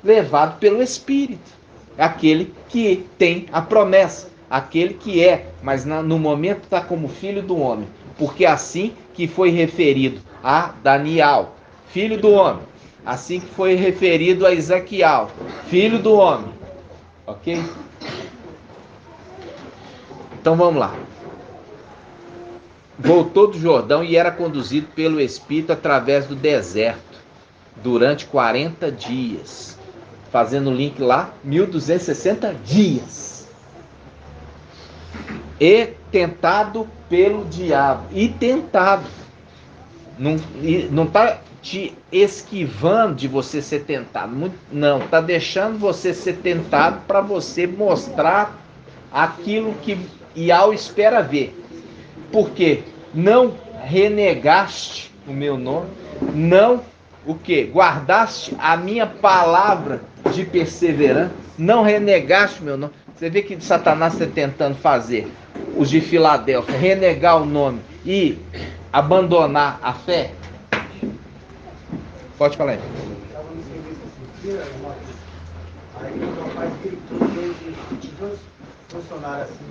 Levado pelo Espírito. Aquele que tem a promessa. Aquele que é, mas no momento está como filho do homem. Porque assim que foi referido a Daniel, filho do homem. Assim que foi referido a Ezequiel, filho do homem. Ok? Então vamos lá. Voltou do Jordão e era conduzido pelo Espírito através do deserto, durante 40 dias. Fazendo o link lá, 1260 dias. E tentado pelo diabo. E tentado. Não está te esquivando de você ser tentado. Não, está deixando você ser tentado para você mostrar aquilo que Yahweh espera ver. Porque não renegaste o meu nome, não o que? Guardaste a minha palavra de perseverança, não renegaste o meu nome. Você vê que Satanás está tentando fazer os de Filadélfia renegar o nome e abandonar a fé? Pode falar aí. Aí o rapaz gritou de dois funcionários assim: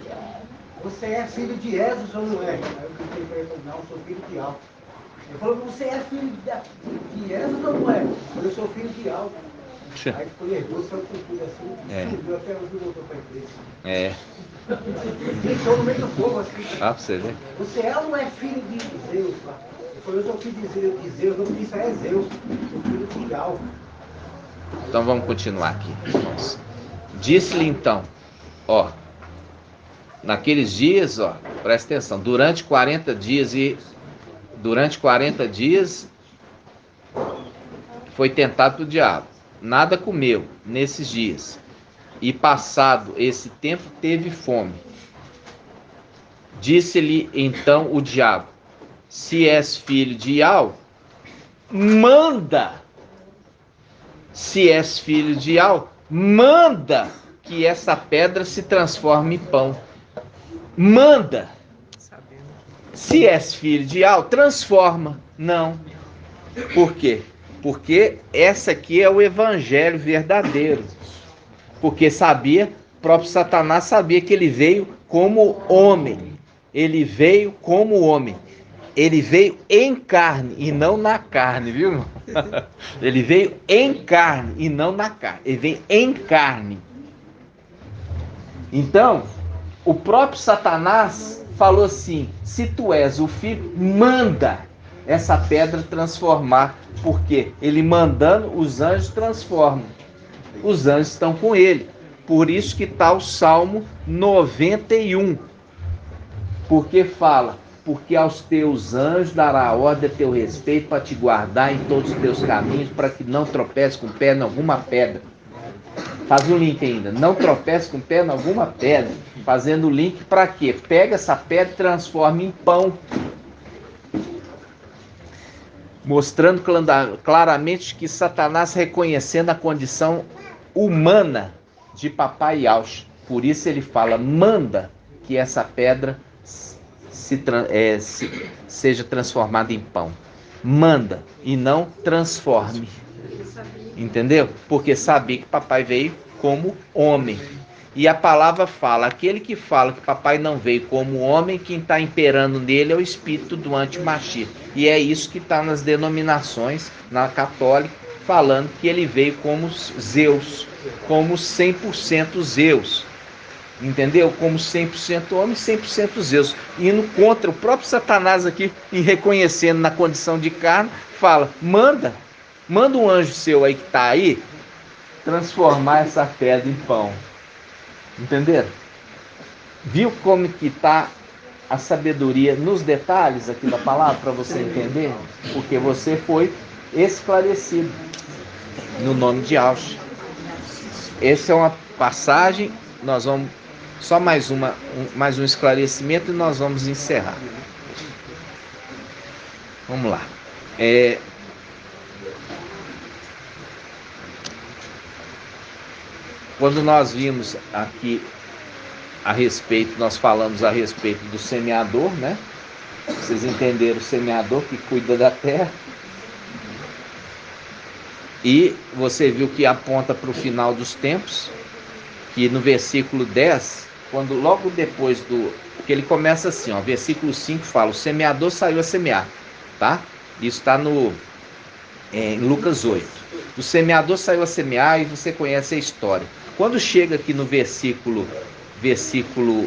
você é filho de Jesus ou não é? Aí eu gritei para ele: não, sou filho de Alvo. Ele falou: você é filho de Jesus ou não é? Eu falei: eu sou filho de Alvo. Aí ficou nervoso, saiu com tudo assim, subiu até onde voltou para a igreja. Gritou no meio do povo assim: pra você ver. Você é ou não é filho de Zeus? Ele falou: eu sou filho de Zeus, não disse é Zeus, sou filho de Alvo. Então vamos continuar aqui, irmãos. Disse-lhe então, ó, naqueles dias, ó, presta atenção, durante 40 dias foi tentado pelo diabo, nada comeu nesses dias, e passado esse tempo teve fome. Disse-lhe então o diabo: se és filho de Yahweh, manda. Se és filho de Yahweh, manda que essa pedra se transforme em pão. Manda. Se és filho de Yahweh, transforma. Não. Por quê? Porque essa aqui é o evangelho verdadeiro. Porque o próprio Satanás sabia que ele veio como homem. Ele veio como homem. Ele veio em carne e não na carne, viu? Ele veio em carne e não na carne. Ele veio em carne. Então, o próprio Satanás falou assim: se tu és o filho, manda essa pedra transformar. Porque ele mandando, os anjos transformam. Os anjos estão com ele. Por isso que está o Salmo 91. Porque fala: porque aos teus anjos dará ordem a teu respeito para te guardar em todos os teus caminhos, para que não tropece com o pé em alguma pedra. Faz o link ainda. Não tropece com o pé em alguma pedra. Fazendo o link para quê? Pega essa pedra e transforma em pão. Mostrando claramente que Satanás reconhecendo a condição humana de papai Yahusha. Por isso ele fala: manda que essa pedra seja transformada em pão. Manda e não transforme. Entendeu? Porque sabia que papai veio como homem. E a palavra fala: aquele que fala que papai não veio como homem, quem está imperando nele é o espírito do anti-Mashiach. E é isso que está nas denominações, na católica, falando que ele veio como Zeus, como 100% Zeus. Entendeu? Como 100% homem, 100% Zeus. Indo contra o próprio Satanás aqui, e reconhecendo na condição de carne, fala, manda um anjo seu aí que está aí, transformar essa pedra em pão. Entenderam? Viu como que está a sabedoria nos detalhes aqui da palavra, para você entender? Porque você foi esclarecido no nome de Yahshua. Essa é uma passagem, nós vamos só mais um esclarecimento e nós vamos encerrar. Vamos lá. Quando nós vimos aqui nós falamos a respeito do semeador, né? Vocês entenderam o semeador que cuida da terra. E você viu que aponta para o final dos tempos, que no versículo 10, quando logo depois que ele começa assim, ó, versículo 5 fala, o semeador saiu a semear, tá? Isso está em Lucas 8. O semeador saiu a semear e você conhece a história. Quando chega aqui no versículo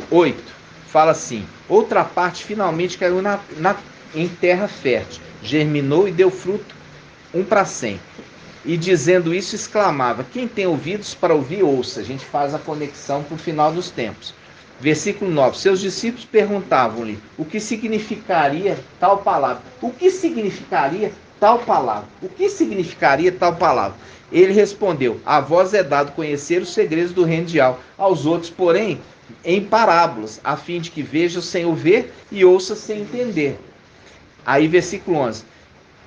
8, fala assim, outra parte finalmente caiu em terra fértil, germinou e deu fruto, 1 para 100. E dizendo isso, exclamava, quem tem ouvidos para ouvir, ouça. A gente faz a conexão para o final dos tempos. Versículo 9, seus discípulos perguntavam-lhe, o que significaria tal palavra? O que significaria tal palavra? O que significaria tal palavra? Ele respondeu, a vós é dado conhecer os segredos do reino de Yahweh, aos outros, porém, em parábolas, a fim de que vejam sem ouvir e ouça sem entender. Aí, versículo 11,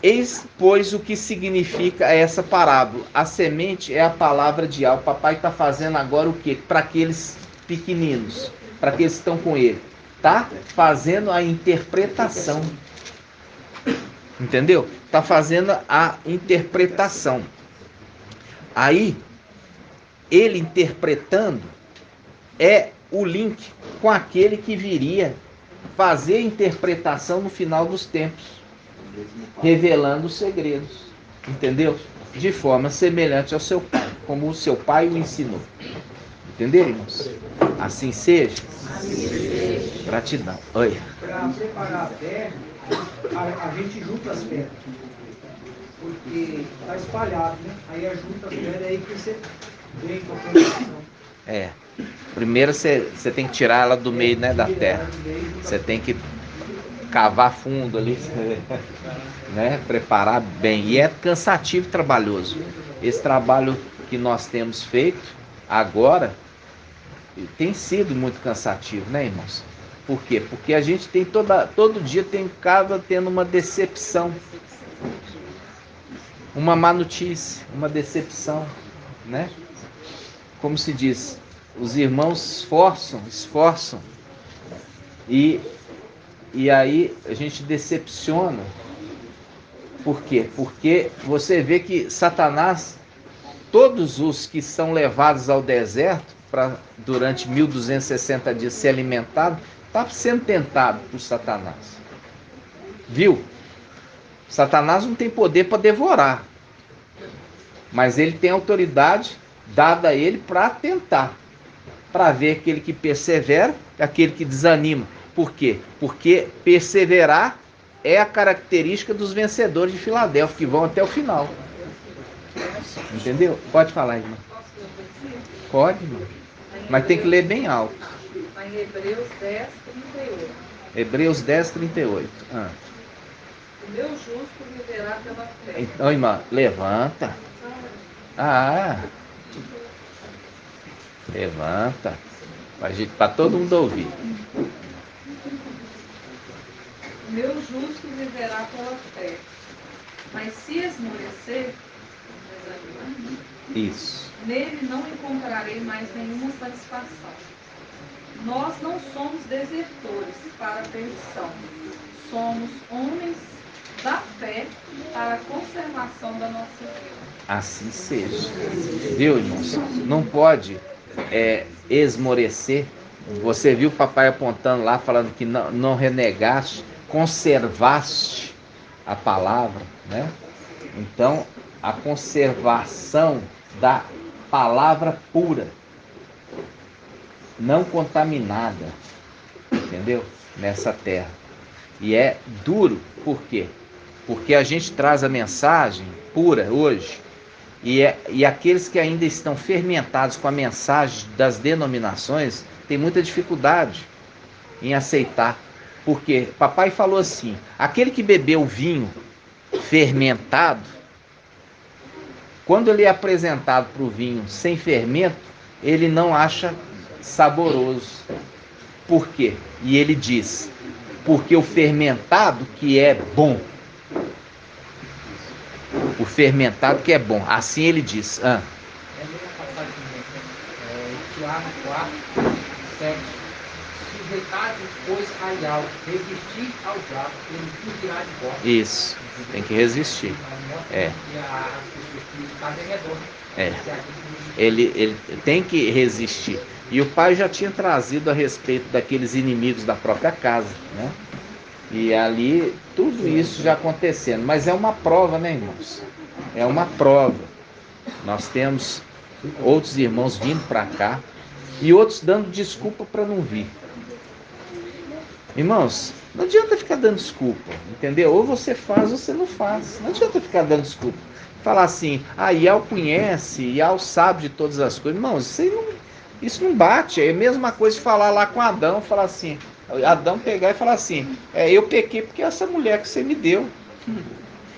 eis, pois, o que significa essa parábola. A semente é a palavra de Yahweh. O papai está fazendo agora o quê? Para aqueles pequeninos, para aqueles que estão com ele. Está fazendo a interpretação. Entendeu? Está fazendo a interpretação. Aí, ele interpretando é o link com aquele que viria fazer a interpretação no final dos tempos, revelando os segredos, entendeu? De forma semelhante ao seu pai, como o seu pai o ensinou. Entenderam, irmãos? Assim seja. Gratidão. Oi. Para preparar a terra, a gente junta as pedras. Porque está espalhado, né? Aí junta as pedras aí que você vem com a formação. Primeiro você tem que tirar ela do meio, né, da terra. Você tem que cavar fundo ali, né? Preparar bem. E é cansativo e trabalhoso. Esse trabalho que nós temos feito agora tem sido muito cansativo, né, irmãos? Por quê? Porque a gente tem todo dia acaba tendo uma decepção, uma má notícia, uma decepção, né? Como se diz, os irmãos esforçam e aí a gente decepciona. Por quê? Porque você vê que Satanás, todos os que são levados ao deserto para durante 1260 dias ser alimentado, está sendo tentado por Satanás. Viu? Satanás não tem poder para devorar, mas ele tem autoridade dada a ele para tentar, para ver aquele que persevera e aquele que desanima. Por quê? Porque perseverar é a característica dos vencedores de Filadélfia, que vão até o final. Entendeu? Pode falar, irmão. Pode, irmão. Mas tem que ler bem alto. Está em Hebreus 10, 38. Hebreus 10, 38. O meu justo viverá pela fé. Então, irmã, levanta. Levanta. Para todo mundo ouvir. O meu justo viverá pela fé. Mas se esmorecer, isso, nele não encontrarei mais nenhuma satisfação. Nós não somos desertores para a perdição. Somos homens da fé para a conservação da nossa vida. Assim seja. Viu, irmãos? Não pode esmorecer. Você viu o papai apontando lá, falando que não renegaste, conservaste a palavra, né? Então, a conservação da palavra pura, não contaminada, entendeu? Nessa terra. E é duro, por quê? Porque a gente traz a mensagem pura hoje, e aqueles que ainda estão fermentados com a mensagem das denominações têm muita dificuldade em aceitar. Porque papai falou assim: aquele que bebeu vinho fermentado, quando ele é apresentado para o vinho sem fermento, ele não acha saboroso. Por quê? E ele diz: porque o fermentado que é bom. O fermentado que é bom. Assim ele diz. É a mesma passagem Tiago 4, 7. Sujeitado, pois, ao resistir ao diabo, ele fugirá de vós. Isso, tem que resistir. Ele tem que resistir. E o pai já tinha trazido a respeito daqueles inimigos da própria casa, né? E ali, tudo isso já acontecendo. Mas é uma prova, né, irmãos? É uma prova. Nós temos outros irmãos vindo para cá e outros dando desculpa para não vir. Irmãos, não adianta ficar dando desculpa, entendeu? Ou você faz ou você não faz. Não adianta ficar dando desculpa. Falar assim: Ial conhece, Ial sabe de todas as coisas. Irmãos, isso não bate. É a mesma coisa de falar lá com Adão, falar assim, Adão pegar e falar assim: eu pequei porque essa mulher que você me deu,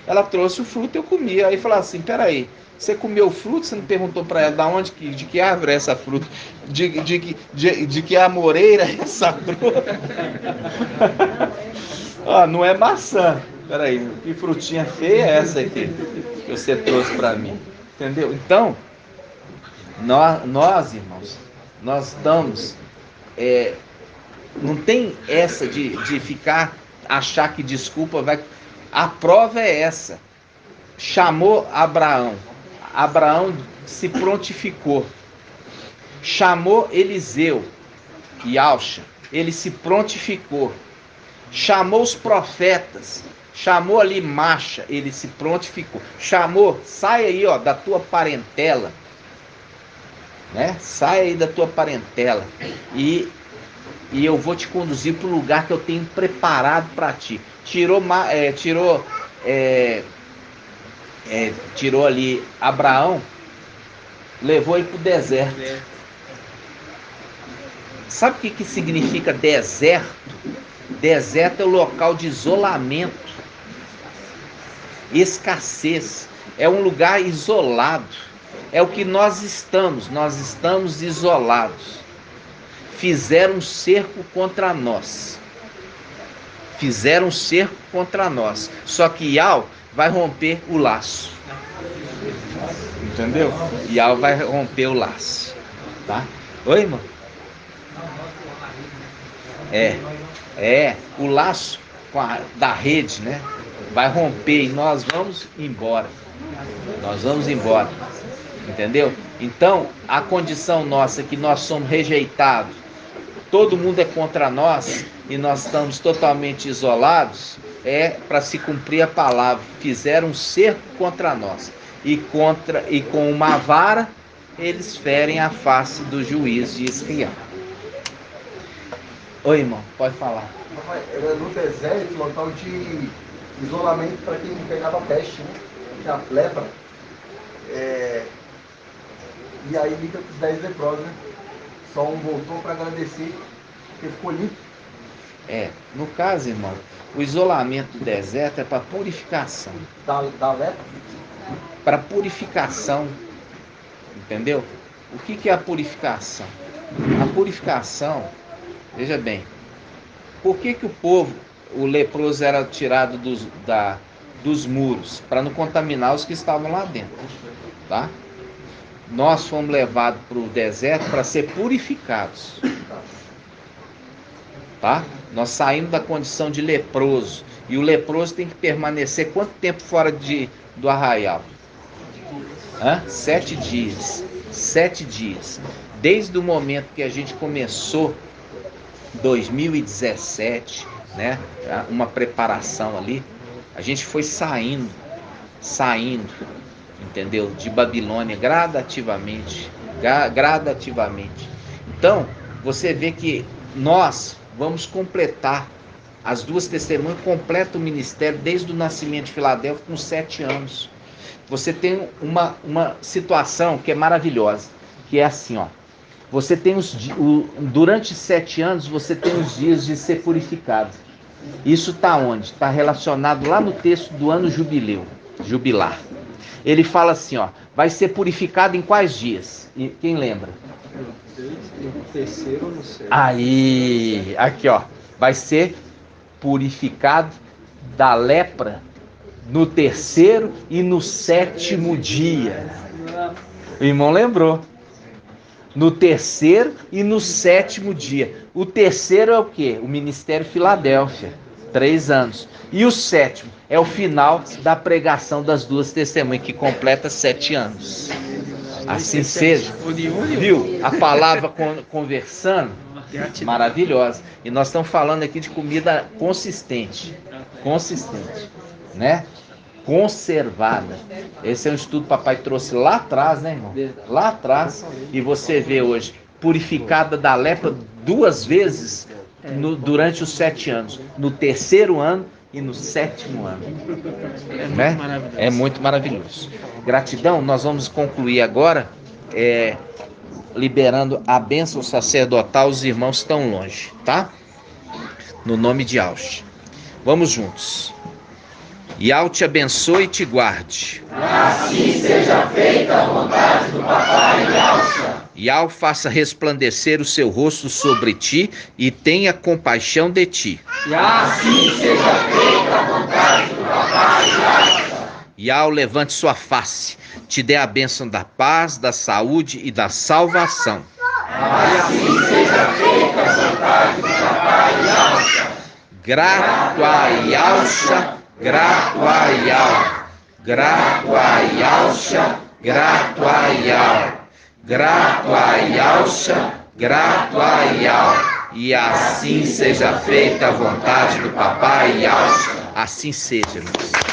ela trouxe o fruto e eu comi. Aí falar assim: peraí, você comeu o fruto, você não perguntou para ela de que árvore é essa fruta? De que amoreira é essa fruta? Não é maçã. Peraí, que frutinha feia é essa aqui que você trouxe para mim? Entendeu? Então, nós irmãos, nós estamos... não tem essa de achar que desculpa vai... A prova é essa. Chamou Abraão. Abraão se prontificou. Chamou Eliseu e Alcha. Ele se prontificou. Chamou os profetas. Chamou ali Macha. Ele se prontificou. Chamou, sai aí, da tua parentela. Né? Sai aí da tua parentela. E eu vou te conduzir para o lugar que eu tenho preparado para ti. Tirou ali Abraão, levou ele para o deserto. Sabe o que significa deserto? Deserto é o local de isolamento, escassez, é um lugar isolado. É o que nós estamos isolados. Fizeram um cerco contra nós. Só que Ial vai romper o laço. Entendeu? Ial vai romper o laço. Tá? Oi, irmão? O laço da rede, né? Vai romper e nós vamos embora. Entendeu? Então, a condição nossa é que nós somos rejeitados, todo mundo é contra nós e nós estamos totalmente isolados, para se cumprir a palavra. Fizeram um cerco contra nós e com uma vara eles ferem a face do juiz de Israel. Oi, irmão, pode falar. Era no deserto, local de isolamento para quem pegava peste, né? Tinha lepra. E aí liga para os 10 leprosos, né? Só um voltou para agradecer, porque ficou limpo. No caso, irmão, o isolamento do deserto é para purificação. Da lepra? Para purificação. Entendeu? O que é a purificação? A purificação, veja bem, por que o leproso era tirado dos muros? Para não contaminar os que estavam lá dentro. Tá? Nós fomos levados para o deserto para ser purificados. Tá? Nós saímos da condição de leproso. E o leproso tem que permanecer quanto tempo fora do arraial? 7 dias. 7 dias. Desde o momento que a gente começou 2017, né? Uma preparação ali, a gente foi saindo, entendeu? De Babilônia, gradativamente. Gradativamente. Então, você vê que nós vamos completar, as duas testemunhas completam o ministério desde o nascimento de Filadélfia com 7 anos. Você tem uma situação que é maravilhosa, que é assim, ó. Você tem durante 7 anos, você tem os dias de ser purificado. Isso está onde? Está relacionado lá no texto do ano jubilar. Ele fala assim, ó, vai ser purificado em quais dias? E quem lembra? No terceiro ou no sétimo? Aí, aqui ó, vai ser purificado da lepra no terceiro e no 7º dia. O irmão lembrou. No terceiro e no 7º dia. O terceiro é o quê? O Ministério Filadélfia, 3 anos. E o 7º é o final da pregação das duas testemunhas, que completa 7 anos. Assim seja. Viu? A palavra conversando, maravilhosa. E nós estamos falando aqui de comida consistente, né? Conservada. Esse é um estudo que o papai trouxe lá atrás, né, irmão? Lá atrás. E você vê hoje, purificada da lepra 2 vezes durante os 7 anos. No 3º ano e no 7º ano. Né? É muito maravilhoso. Gratidão. Nós vamos concluir agora liberando a bênção sacerdotal aos irmãos que estão longe, tá? No nome de Yahweh. Vamos juntos. Yahweh te abençoe e te guarde. Assim seja feita a vontade do Papai Yahweh. Yahweh faça resplandecer o seu rosto sobre ti e tenha compaixão de ti. Assim seja feita a vontade do Papai Yahweh. Yahweh levante sua face, te dê a bênção da paz, da saúde e da salvação. Assim seja feita a vontade do Papai Yahweh. Grato a Yahweh. Grato a Yahweh, grato a Yahweh, grato a Yahweh, grato a Yahweh, grato a Yahweh. E assim seja feita a vontade do Papai Yahweh. Assim seja, irmãos.